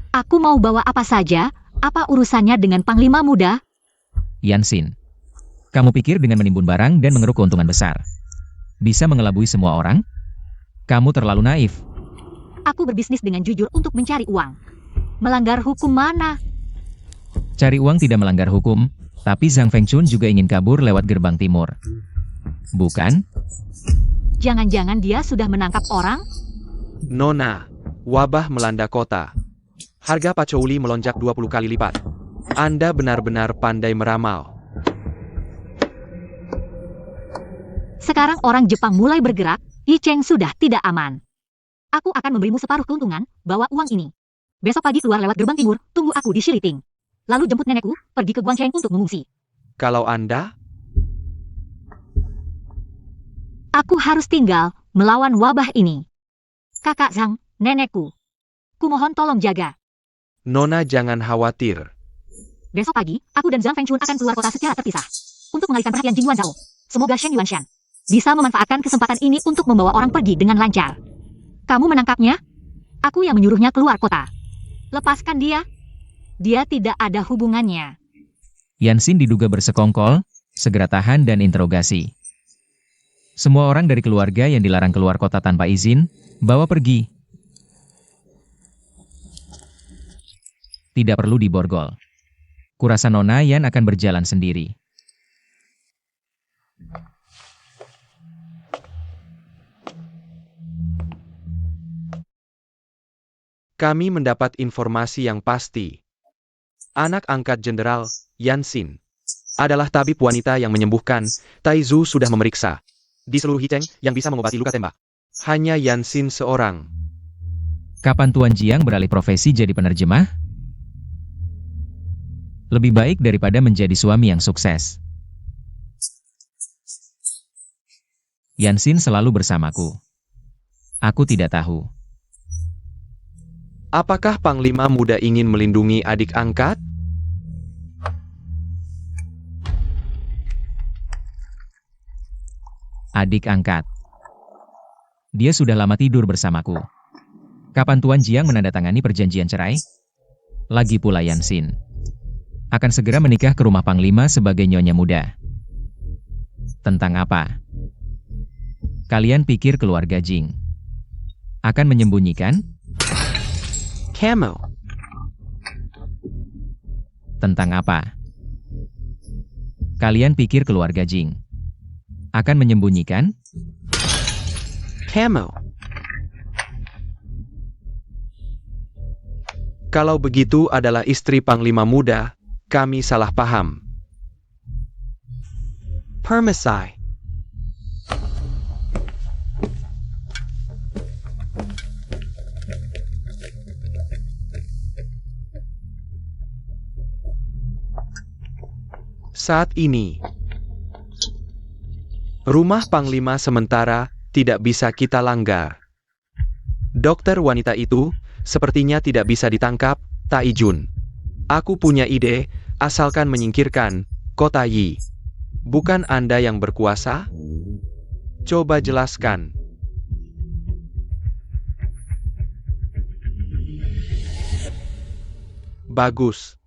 S1: Aku mau bawa apa saja, apa urusannya dengan Panglima Muda?
S3: Yansin. Kamu pikir dengan menimbun barang dan mengeruk keuntungan besar, bisa mengelabui semua orang? Kamu terlalu naif.
S1: Aku berbisnis dengan jujur untuk mencari uang. Melanggar hukum mana?
S3: Cari uang tidak melanggar hukum, tapi Zhang Fengchun juga ingin kabur lewat gerbang timur. Bukan?
S1: Jangan-jangan dia sudah menangkap orang?
S2: Nona, wabah melanda kota. Harga pacouli melonjak 20 kali lipat. Anda benar-benar pandai meramal.
S1: Sekarang orang Jepang mulai bergerak, Yi Cheng sudah tidak aman. Aku akan memberimu separuh keuntungan, bawa uang ini. Besok pagi keluar lewat gerbang timur, tunggu aku di Shiliting. Lalu jemput nenekku, pergi ke Guangcheng untuk mengungsi.
S2: Kalau Anda,
S1: Aku harus tinggal, melawan wabah ini. Kakak Zhang, nenekku. Kumohon tolong jaga.
S2: Nona jangan khawatir.
S1: Besok pagi, aku dan Zhang Fengchun akan keluar kota secara terpisah. Untuk mengalihkan perhatian Jin Yuan Zhao. Semoga Shen Yuanshan bisa memanfaatkan kesempatan ini untuk membawa orang pergi dengan lancar. Kamu menangkapnya? Aku yang menyuruhnya keluar kota. Lepaskan dia. Dia tidak ada hubungannya.
S3: Yansin diduga bersekongkol, segera tahan dan interogasi. Semua orang dari keluarga yang dilarang keluar kota tanpa izin, bawa pergi. Tidak perlu diborgol. Kurasa Nona Yan akan berjalan sendiri.
S2: Kami mendapat informasi yang pasti. Anak angkat Jenderal, Yansin, adalah tabib wanita yang menyembuhkan. Taizu sudah memeriksa. Di seluruh Hicheng yang bisa mengobati luka tembak. Hanya Yansin seorang.
S3: Kapan Tuan Jiang beralih profesi jadi penerjemah? Lebih baik daripada menjadi suami yang sukses. Yansin selalu bersamaku. Aku tidak tahu.
S2: Apakah Panglima Muda ingin melindungi adik angkat?
S3: Adik angkat. Dia sudah lama tidur bersamaku. Kapan Tuan Jiang menandatangani perjanjian cerai? Lagi pula Yansin akan segera menikah ke rumah Panglima sebagai nyonya muda. Tentang apa? Kalian pikir keluarga Jing akan menyembunyikan?
S5: Camo.
S3: Tentang apa? Kalian pikir keluarga Jing akan menyembunyikan?
S5: Camo.
S2: Kalau begitu adalah istri Panglima Muda, kami salah paham.
S5: Permasai.
S2: Saat ini, rumah Panglima sementara tidak bisa kita langgar. Dokter wanita itu sepertinya tidak bisa ditangkap, Taijun. Aku punya ide, asalkan menyingkirkan Kota Yi. Bukan Anda yang berkuasa? Coba jelaskan. Bagus.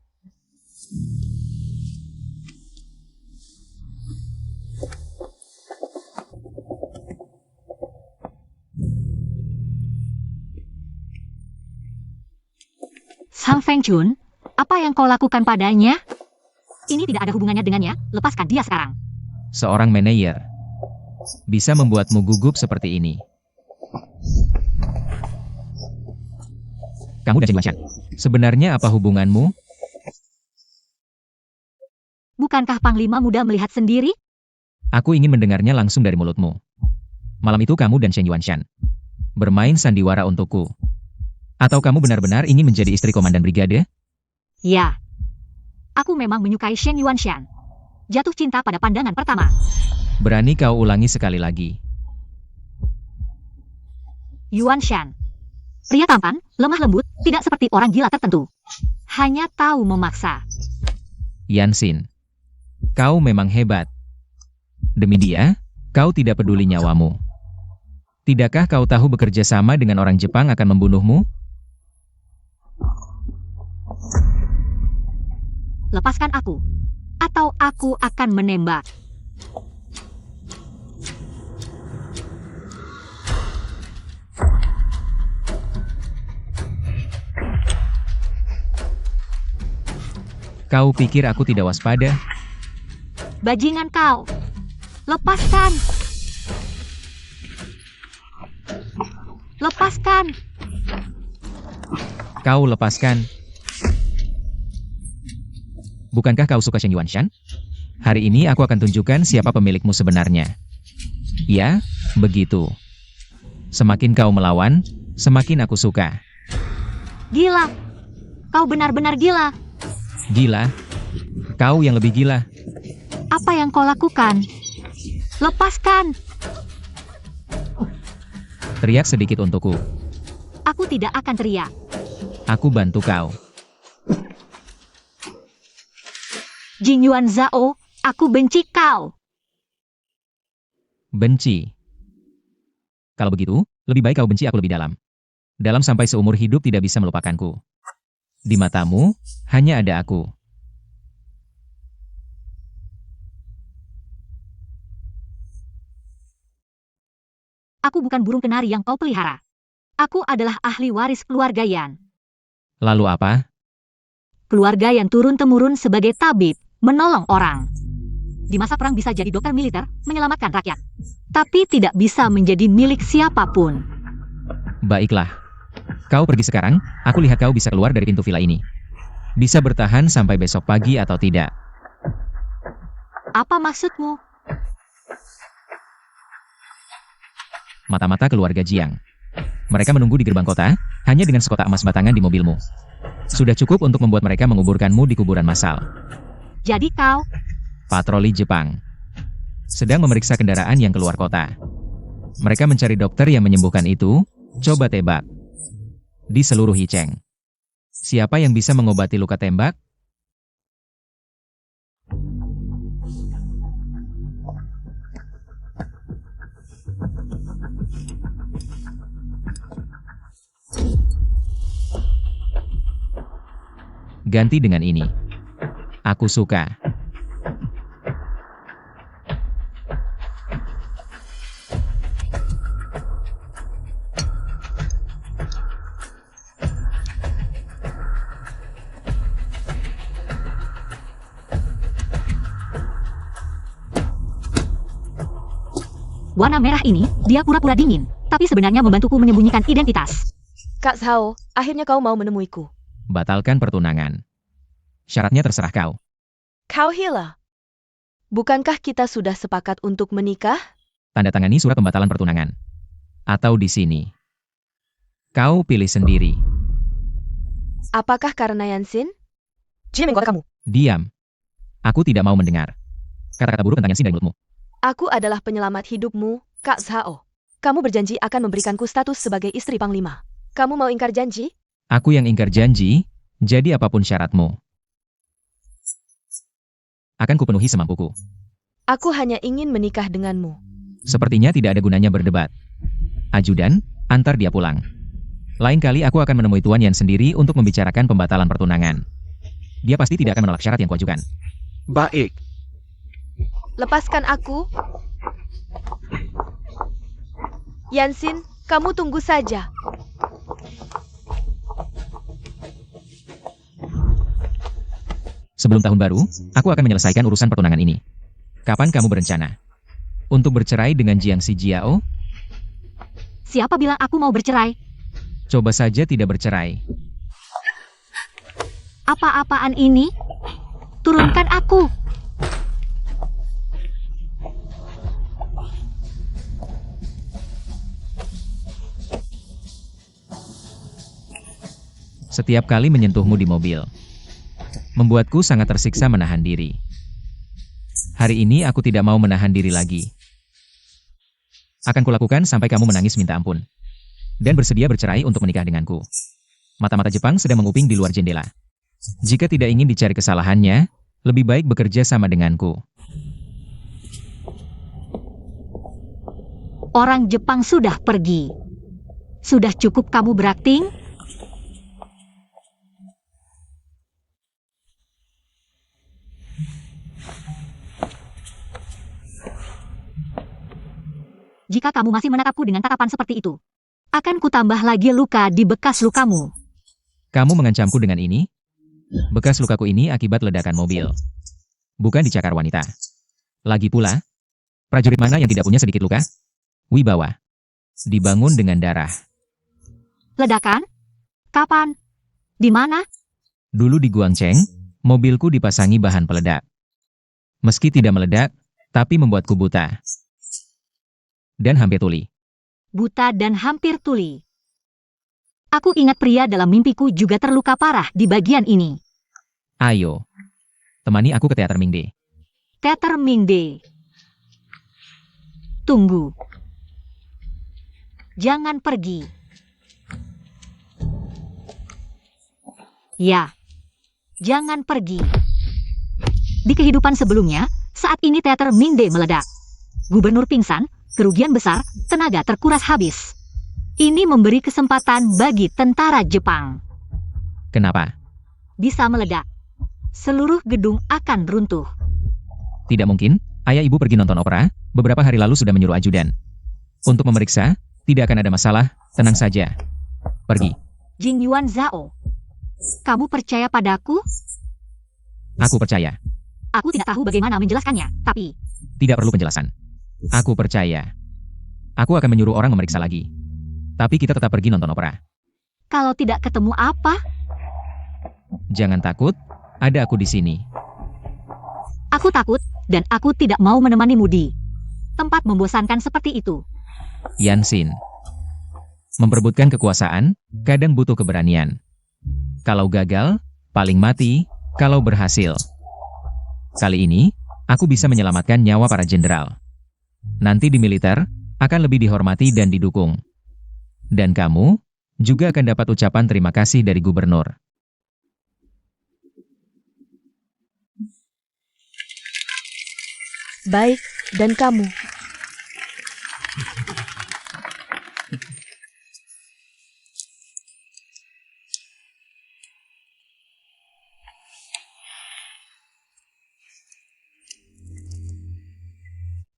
S1: Sang Feng Chun, apa yang kau lakukan padanya? Ini tidak ada hubungannya dengannya, lepaskan dia sekarang.
S3: Seorang manajer bisa membuatmu gugup seperti ini. Kamu dan Chen Yuanshan, sebenarnya apa hubunganmu?
S1: Bukankah Panglima Muda melihat sendiri?
S3: Aku ingin mendengarnya langsung dari mulutmu. Malam itu kamu dan Chen Yuanshan bermain sandiwara untukku. Atau kamu benar-benar ingin menjadi istri komandan brigade?
S1: Ya. Aku memang menyukai Shen Yuanshan. Jatuh cinta pada pandangan pertama.
S3: Berani kau ulangi sekali lagi.
S1: Yuanshan. Pria tampan, lemah lembut, tidak seperti orang gila tertentu. Hanya tahu memaksa.
S3: Yansin, kau memang hebat. Demi dia, kau tidak peduli nyawamu. Tidakkah kau tahu bekerja sama dengan orang Jepang akan membunuhmu?
S1: Lepaskan aku, atau aku akan menembak.
S3: Kau pikir aku tidak waspada?
S1: Bajingan kau. Lepaskan. Lepaskan.
S3: Kau lepaskan. Bukankah kau suka Shen Yuanshan? Hari ini aku akan tunjukkan siapa pemilikmu sebenarnya. Ya, begitu. Semakin kau melawan, semakin aku suka.
S1: Gila. Kau benar-benar gila.
S3: Gila? Kau yang lebih gila.
S1: Apa yang kau lakukan? Lepaskan.
S3: Teriak sedikit untukku.
S1: Aku tidak akan teriak.
S3: Aku bantu kau.
S1: Jing Yuan Zhao, aku benci kau.
S3: Benci. Kalau begitu, lebih baik kau benci aku lebih dalam. Dalam sampai seumur hidup tidak bisa melupakanku. Di matamu, hanya ada aku.
S1: Aku bukan burung kenari yang kau pelihara. Aku adalah ahli waris keluarga Yan.
S3: Lalu apa?
S1: Keluarga yang turun-temurun sebagai tabib, menolong orang. Di masa perang bisa jadi dokter militer, menyelamatkan rakyat. Tapi tidak bisa menjadi milik siapapun.
S3: Baiklah. Kau pergi sekarang, aku lihat kau bisa keluar dari pintu villa ini. Bisa bertahan sampai besok pagi atau tidak.
S1: Apa maksudmu?
S3: Mata-mata keluarga Jiang. Mereka menunggu di gerbang kota, hanya dengan sekotak emas batangan di mobilmu. Sudah cukup untuk membuat mereka menguburkanmu di kuburan massal.
S1: Jadi kau,
S3: Patroli Jepang sedang memeriksa kendaraan yang keluar kota. Mereka mencari dokter yang menyembuhkan itu. Coba tebak. Di seluruh Hicheng, siapa yang bisa mengobati luka tembak? Ganti dengan ini. Aku suka.
S1: warna merah ini, dia pura-pura dingin, tapi sebenarnya membantuku menyembunyikan identitas.
S4: Kak Zhao, akhirnya kau mau menemuiku.
S3: Batalkan pertunangan. Syaratnya terserah kau.
S4: Kau Hila. Bukankah kita sudah sepakat untuk menikah?
S3: Tanda tangani surat pembatalan pertunangan. Atau di sini. Kau pilih sendiri.
S4: Apakah karena Yansin? Jimin kamu.
S3: Diam. Aku tidak mau mendengar kata-kata buruk tentang Yansin dari mulutmu.
S4: Aku adalah penyelamat hidupmu, Kak Zhao. Kamu berjanji akan memberikanku status sebagai istri Panglima. Kamu mau ingkar janji?
S3: Aku yang ingkar janji, jadi apapun syaratmu akan kupenuhi semampuku.
S4: Aku hanya ingin menikah denganmu.
S3: Sepertinya tidak ada gunanya berdebat. Ajudan, antar dia pulang. Lain kali aku akan menemui Tuan Yan sendiri untuk membicarakan pembatalan pertunangan. Dia pasti tidak akan menolak syarat yang kuajukan.
S5: Baik.
S4: Lepaskan aku. Yansin, kamu tunggu saja.
S3: Sebelum tahun baru, aku akan menyelesaikan urusan pertunangan ini. Kapan kamu berencana untuk bercerai dengan Jiang Si Jiao?
S1: Siapa bilang aku mau bercerai?
S3: Coba saja tidak bercerai.
S1: Apa-apaan ini? Turunkan aku.
S3: Setiap kali menyentuhmu di mobil, membuatku sangat tersiksa menahan diri. Hari ini aku tidak mau menahan diri lagi. Akan kulakukan sampai kamu menangis minta ampun. Dan bersedia bercerai untuk menikah denganku. Mata-mata Jepang sedang menguping di luar jendela. Jika tidak ingin dicari kesalahannya, lebih baik bekerja sama denganku.
S1: Orang Jepang sudah pergi. Sudah cukup kamu berakting? Jika kamu masih menatapku dengan tatapan seperti itu, akan kutambah lagi luka di bekas lukamu.
S3: Kamu mengancamku dengan ini? Bekas lukaku ini akibat ledakan mobil. Bukan dicakar wanita. Lagi pula, prajurit mana yang tidak punya sedikit luka? Wibawa. Dibangun dengan darah.
S1: Ledakan? Kapan? Di mana?
S3: Dulu di Guangcheng, mobilku dipasangi bahan peledak. Meski tidak meledak, tapi membuatku buta. Dan hampir tuli.
S1: Buta dan hampir tuli. Aku ingat pria dalam mimpiku juga terluka parah di bagian ini.
S3: Ayo, temani aku ke teater Mingde.
S1: Teater Mingde. Tunggu. Jangan pergi. Ya, jangan pergi. Di kehidupan sebelumnya, saat ini teater Mingde meledak. Gubernur pingsan, kerugian besar, tenaga terkuras habis. Ini memberi kesempatan bagi tentara Jepang.
S3: Kenapa?
S1: Bisa meledak. Seluruh gedung akan runtuh.
S3: Tidak mungkin, ayah ibu pergi nonton opera, beberapa hari lalu sudah menyuruh ajudan. Untuk memeriksa, tidak akan ada masalah, tenang saja. Pergi.
S1: Jing Yuan Zhao. Kamu percaya padaku?
S3: Aku percaya.
S1: Aku tidak tahu bagaimana menjelaskannya, tapi
S3: Tidak perlu penjelasan. Aku percaya. Aku akan menyuruh orang memeriksa lagi. Tapi kita tetap pergi nonton opera.
S1: kalau tidak ketemu apa?
S3: Jangan takut, ada aku di sini.
S1: Aku takut, dan aku tidak mau menemanimu di tempat membosankan seperti itu.
S3: Yansin. Memperebutkan kekuasaan, kadang butuh keberanian. Kalau gagal, paling mati, kalau berhasil. Kali ini, aku bisa menyelamatkan nyawa para jenderal. Nanti di militer, akan lebih dihormati dan didukung. Dan kamu, juga akan dapat ucapan terima kasih dari gubernur.
S4: Baik, dan kamu?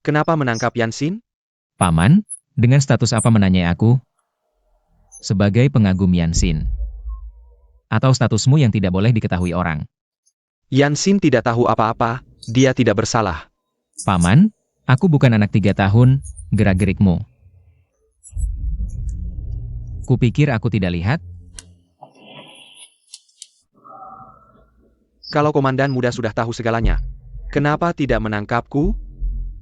S2: Kenapa menangkap Yansin?
S3: Paman, dengan status apa menanyai aku? Sebagai pengagum Yansin. Atau statusmu yang tidak boleh diketahui orang.
S2: Yansin tidak tahu apa-apa, dia tidak bersalah.
S3: Paman, aku bukan anak 3 tahun, gerak-gerikmu. Kupikir aku tidak lihat?
S2: Kalau komandan muda sudah tahu segalanya, kenapa tidak menangkapku?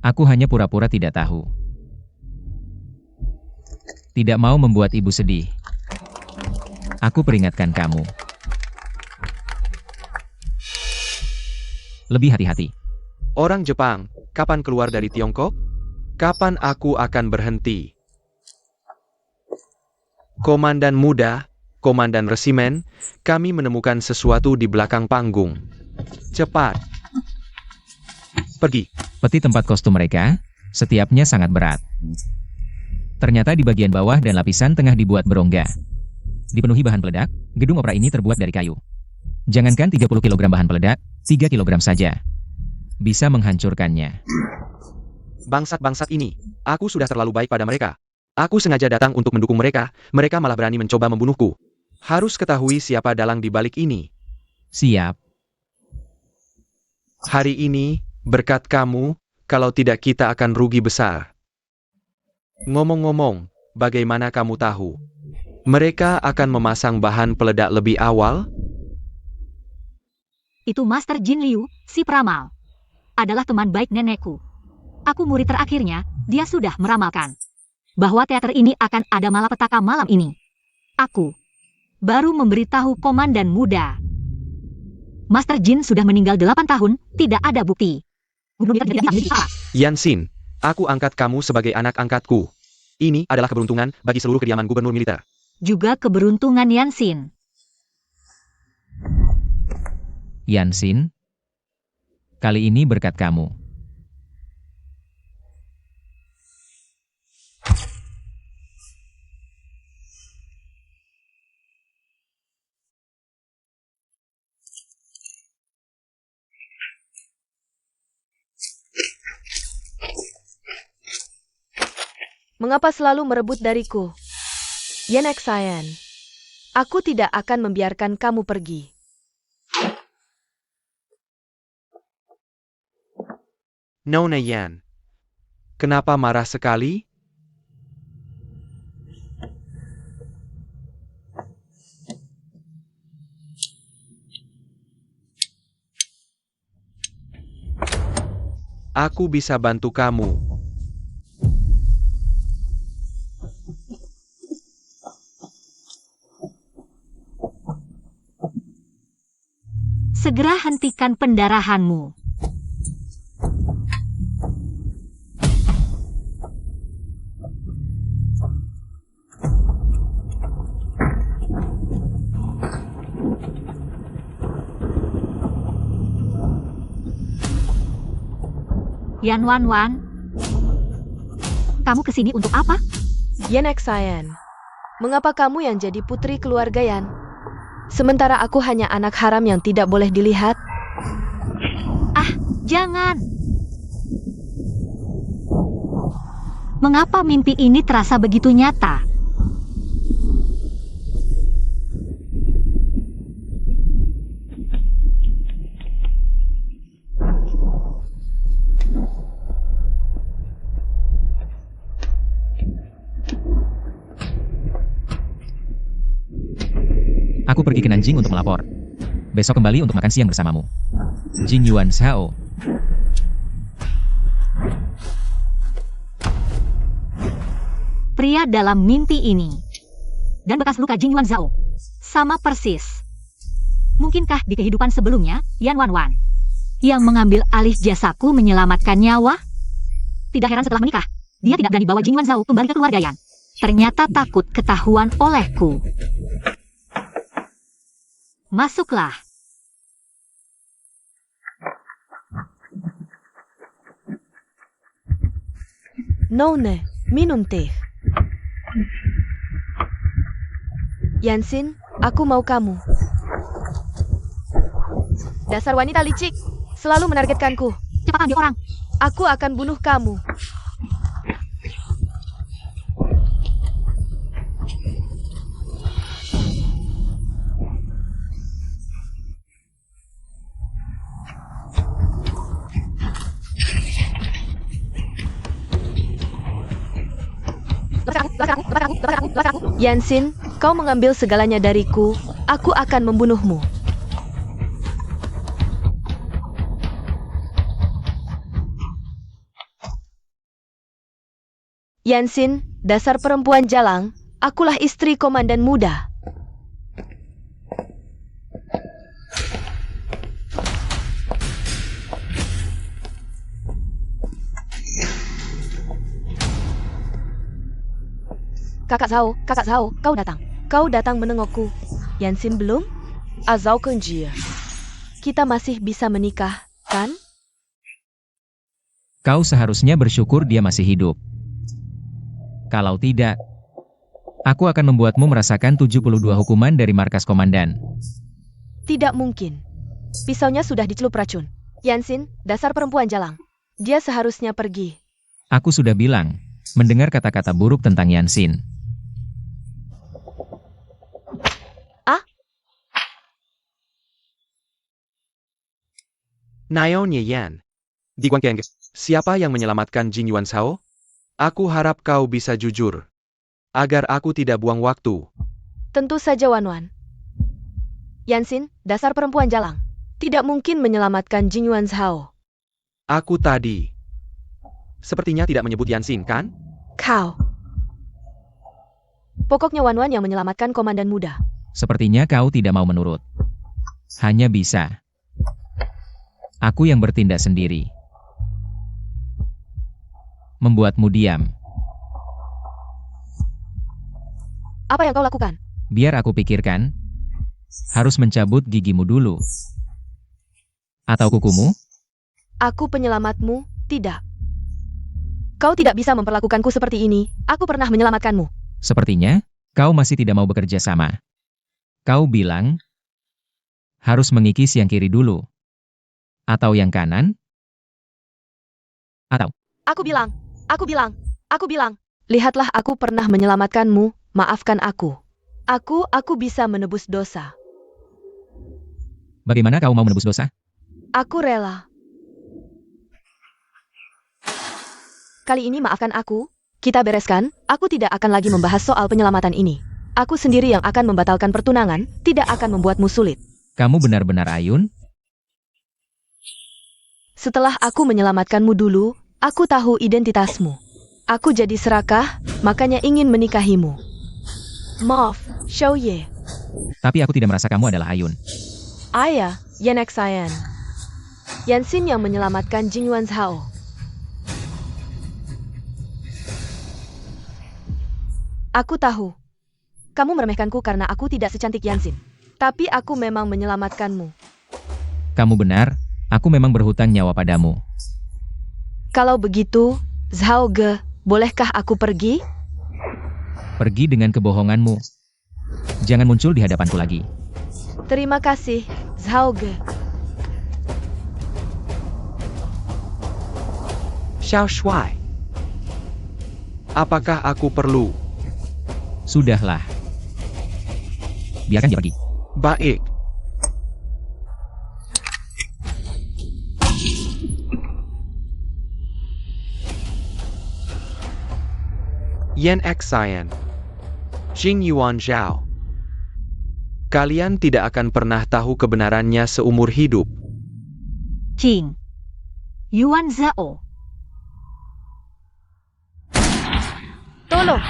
S3: Aku hanya pura-pura tidak tahu. Tidak mau membuat ibu sedih. Aku peringatkan kamu. Lebih hati-hati.
S2: Orang Jepang, kapan keluar dari Tiongkok? Kapan aku akan berhenti? Komandan muda, komandan resimen, kami menemukan sesuatu di belakang panggung. Cepat. Pergi.
S3: Peti tempat kostum mereka, setiapnya sangat berat. Ternyata di bagian bawah dan lapisan tengah dibuat berongga. Dipenuhi bahan peledak, gedung opera ini terbuat dari kayu. Jangankan 30 kg bahan peledak, 3 kg saja bisa menghancurkannya.
S2: Bangsat-bangsat ini, aku sudah terlalu baik pada mereka. Aku sengaja datang untuk mendukung mereka, mereka malah berani mencoba membunuhku. Harus ketahui siapa dalang di balik ini.
S3: Siap.
S2: Hari ini, berkat kamu, kalau tidak kita akan rugi besar. Ngomong-ngomong, bagaimana kamu tahu? Mereka akan memasang bahan peledak lebih awal?
S1: Itu Master Jin Liu, si peramal. Adalah teman baik nenekku. Aku murid terakhirnya, dia sudah meramalkan bahwa teater ini akan ada malapetaka malam ini. Aku baru memberitahu komandan muda. Master Jin sudah meninggal 8 tahun, tidak ada bukti.
S2: Yansin, aku angkat kamu sebagai anak angkatku. Ini adalah keberuntungan bagi seluruh kediaman gubernur militer.
S1: Juga keberuntungan Yansin.
S3: Yansin, kali ini berkat kamu.
S4: Mengapa selalu merebut dariku? Yenek Sayan, aku tidak akan membiarkan kamu pergi.
S2: Nona Yan, kenapa marah sekali? Aku bisa bantu kamu.
S1: Segera hentikan pendarahanmu. Yan Wan Wan, Kamu kesini untuk apa?
S4: Yan Xayan, mengapa kamu yang jadi putri keluarga Yan? Sementara aku hanya anak haram yang tidak boleh dilihat.
S1: Jangan. Mengapa mimpi ini terasa begitu nyata?
S3: Aku pergi ke Nanjing untuk melapor. Besok kembali untuk makan siang bersamamu. Jing Yuan Shao.
S1: Pria dalam mimpi ini dan bekas luka Jing Yuan Zhao sama persis. Mungkinkah di kehidupan sebelumnya Yan Wanwan yang mengambil alih jasaku menyelamatkan nyawa? Tidak heran setelah menikah, dia tidak berani bawa Jing Yuan Zhao kembali ke keluarga Yan. Ternyata takut ketahuan olehku. Masuklah.
S4: Nona, minum teh. Yansin, aku mau kamu. Dasar wanita licik, selalu menargetkanku.
S1: Cepat ambil orang.
S4: Aku akan bunuh kamu. Yansin, kau mengambil segalanya dariku, aku akan membunuhmu. Yansin, dasar perempuan jalang, akulah istri komandan muda. Kakak Zhao, kau datang. Kau datang menengokku. Yansin belum? Azau Kenjia. Kita masih bisa menikah, kan?
S3: Kau seharusnya bersyukur dia masih hidup. Kalau tidak, aku akan membuatmu merasakan 72 hukuman dari markas komandan.
S4: Tidak mungkin. Pisaunya sudah dicelup racun. Yansin, dasar perempuan jalang. Dia seharusnya pergi.
S3: Aku sudah bilang, mendengar kata-kata buruk tentang Yansin.
S2: Naonya Yan. Di Guangkeng, siapa yang menyelamatkan Jing Yuan Shao? Aku harap kau bisa jujur. Agar aku tidak buang waktu.
S4: Tentu saja Wanwan. Yansin, dasar perempuan jalang. Tidak mungkin menyelamatkan Jing Yuan Shao.
S2: Aku tadi. Sepertinya tidak menyebut Yansin, kan?
S4: Kau. Pokoknya Wanwan yang menyelamatkan komandan muda.
S3: Sepertinya kau tidak mau menurut. Hanya bisa. Aku yang bertindak sendiri. Membuatmu diam.
S4: Apa yang kau lakukan?
S3: Biar aku pikirkan. Harus mencabut gigimu dulu. Atau kukumu?
S4: Aku penyelamatmu, tidak. Kau tidak bisa memperlakukanku seperti ini. Aku pernah menyelamatkanmu.
S3: Sepertinya, kau masih tidak mau bekerja sama. Kau bilang, harus mengikis yang kiri dulu. Atau yang kanan? Atau?
S4: Aku bilang. Lihatlah aku pernah menyelamatkanmu, maafkan aku. Aku bisa menebus dosa.
S3: Bagaimana kau mau menebus dosa?
S4: Aku rela. Kali ini maafkan aku, kita bereskan, aku tidak akan lagi membahas soal penyelamatan ini. Aku sendiri yang akan membatalkan pertunangan, tidak akan membuatmu sulit.
S3: Kamu benar-benar ayun?
S4: Setelah aku menyelamatkanmu dulu, aku tahu identitasmu. Aku jadi serakah, makanya ingin menikahimu. Maaf, Xiaoye.
S3: Tapi aku tidak merasa kamu adalah ayun.
S4: Ayah, Yan Xayan. Yansin yang menyelamatkan Jing Yuan Zhao. Aku tahu. Kamu meremehkanku karena aku tidak secantik Yansin. Tapi aku memang menyelamatkanmu.
S3: Kamu benar, aku memang berhutang nyawa padamu.
S4: Kalau begitu, Zhao Ge, Bolehkah aku pergi?
S3: Pergi dengan kebohonganmu. Jangan muncul di hadapanku lagi.
S4: Terima kasih, Zhao Ge.
S5: Xiao Shuai.
S2: Apakah aku perlu?
S3: Sudahlah. Biarkan dia pergi.
S2: Baik. Yan Xian. Jing Yuan Zhao. Kalian tidak akan pernah tahu kebenarannya seumur hidup.
S1: Jing. Yuan Zhao.
S4: Tolong!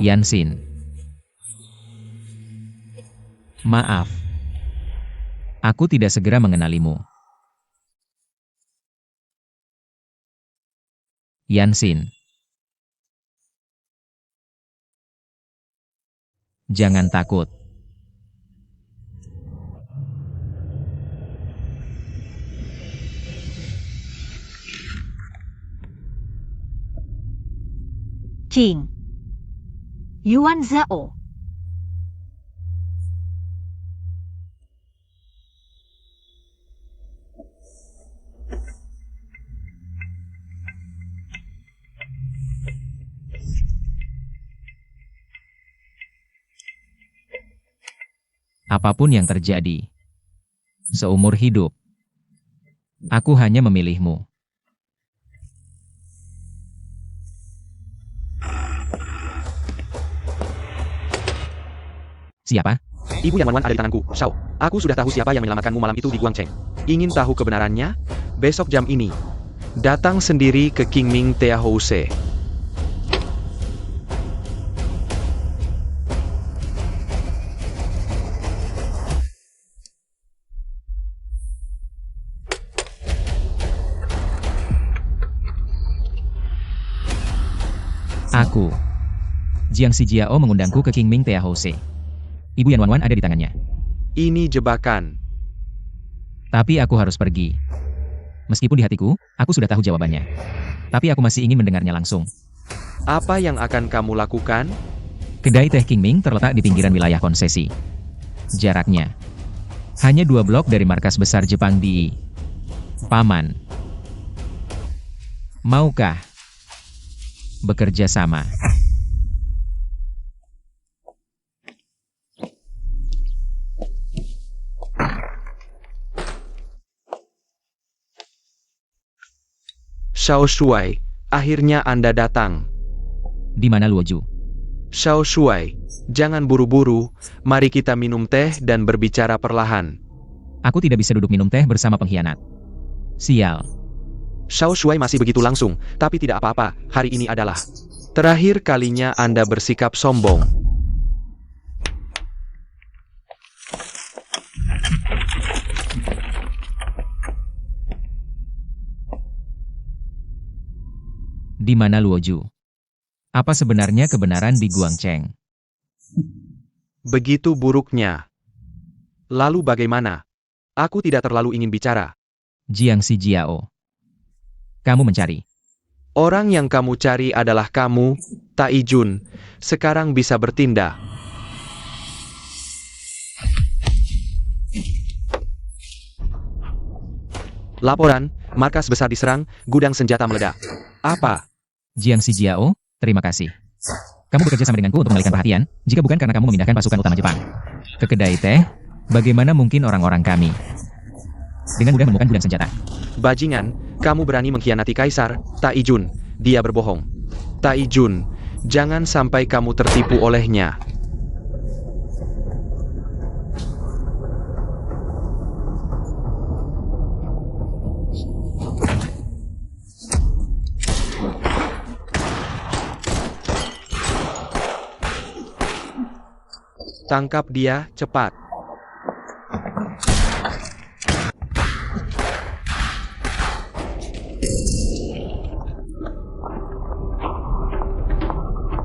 S3: Yansin. Maaf. Aku tidak segera mengenalimu. Yansin. Jangan takut.
S1: Jing. Yuan Zhao.
S3: Apapun yang terjadi, seumur hidup, aku hanya memilihmu. Siapa?
S2: Ibu yang Wan ada di tanganku, Shao. Aku sudah tahu siapa yang menyelamatkanmu malam itu di Guangcheng. Ingin tahu kebenarannya? Besok jam ini. Datang sendiri ke Qingming Teahouse.
S3: Aku, Jiang Shijiao mengundangku ke Qingming Teahouse. Ibu Yan Wanwan ada di tangannya.
S2: Ini jebakan.
S3: Tapi aku harus pergi. Meskipun di hatiku, aku sudah tahu jawabannya. Tapi aku masih ingin mendengarnya langsung.
S2: Apa yang akan kamu lakukan?
S3: Kedai teh Qingming terletak di pinggiran wilayah konsesi. Jaraknya hanya 2 blok dari markas besar Jepang di Paman. Maukah bekerja sama?
S2: Shao Shuai, akhirnya Anda datang.
S3: Di mana Luoju?
S2: Shao Shuai, jangan buru-buru, mari kita minum teh dan berbicara perlahan.
S3: Aku tidak bisa duduk minum teh bersama pengkhianat. Sial.
S2: Shao Shuai masih begitu langsung, tapi tidak apa-apa, hari ini adalah terakhir kalinya Anda bersikap sombong.
S3: Di mana Luoju? Apa sebenarnya kebenaran di Guangcheng?
S2: Begitu buruknya. Lalu bagaimana? Aku tidak terlalu ingin bicara.
S3: Jiang Shijiao. Kamu mencari.
S2: Orang yang kamu cari adalah kamu, Taijun. Sekarang bisa bertindak. Laporan, markas besar diserang, gudang senjata meledak. Apa?
S3: Jiang Shijiao, terima kasih. Kamu bekerja sama denganku untuk mengalihkan perhatian, jika bukan karena kamu memindahkan pasukan utama Jepang ke kedai teh, bagaimana mungkin orang-orang kami dengan mudah menemukan gudang senjata?
S2: Bajingan, kamu berani mengkhianati Kaisar, Taijun. Dia berbohong. Taijun, jangan sampai kamu tertipu olehnya. Tangkap dia, cepat.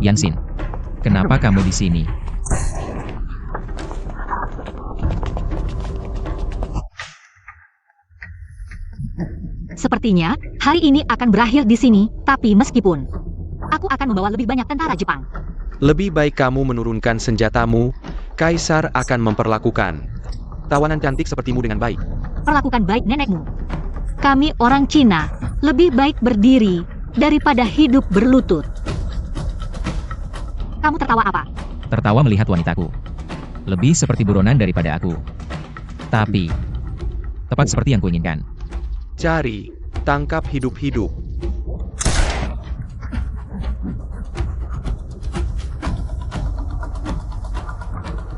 S3: Yanxin, kenapa kamu di sini?
S1: Sepertinya, hari ini akan berakhir di sini, tapi meskipun aku akan membawa lebih banyak tentara Jepang.
S2: Lebih baik kamu menurunkan senjatamu, Kaisar akan memperlakukan tawanan cantik sepertimu dengan baik.
S1: Perlakukan baik nenekmu. Kami orang Cina, lebih baik berdiri daripada hidup berlutut. Kamu tertawa apa?
S3: Tertawa melihat wanitaku. Lebih seperti buronan daripada aku. Tapi, tepat seperti yang kuinginkan.
S2: Cari, tangkap hidup-hidup.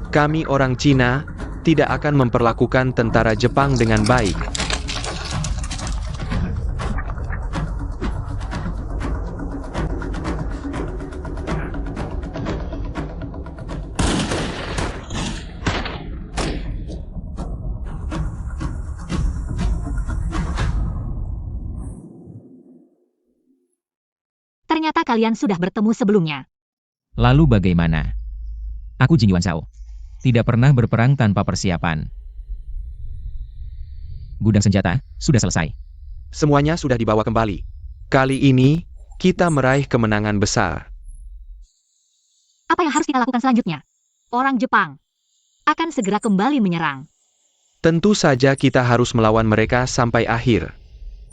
S2: Kami orang Cina tidak akan memperlakukan tentara Jepang dengan baik.
S1: Ternyata kalian sudah bertemu sebelumnya.
S3: Lalu bagaimana? Aku Jing Yuan Shao. Tidak pernah berperang tanpa persiapan. Gudang senjata sudah selesai.
S2: Semuanya sudah dibawa kembali. Kali ini, kita meraih kemenangan besar.
S1: Apa yang harus kita lakukan selanjutnya? Orang Jepang akan segera kembali menyerang.
S2: Tentu saja kita harus melawan mereka sampai akhir.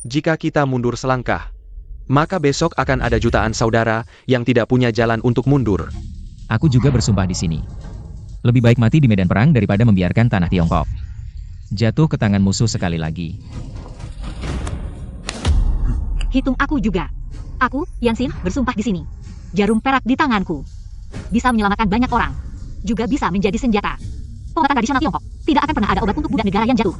S2: Jika kita mundur selangkah, maka besok akan ada jutaan saudara yang tidak punya jalan untuk mundur.
S3: Aku juga bersumpah di sini. Lebih baik mati di medan perang daripada membiarkan tanah Tiongkok jatuh ke tangan musuh sekali lagi.
S1: Hitung aku juga. Aku, Yanxin, bersumpah di sini. Jarum perak di tanganku bisa menyelamatkan banyak orang. Juga bisa menjadi senjata. Pengobatan tradisional Tiongkok. Tidak akan pernah ada obat untuk budak negara yang jatuh.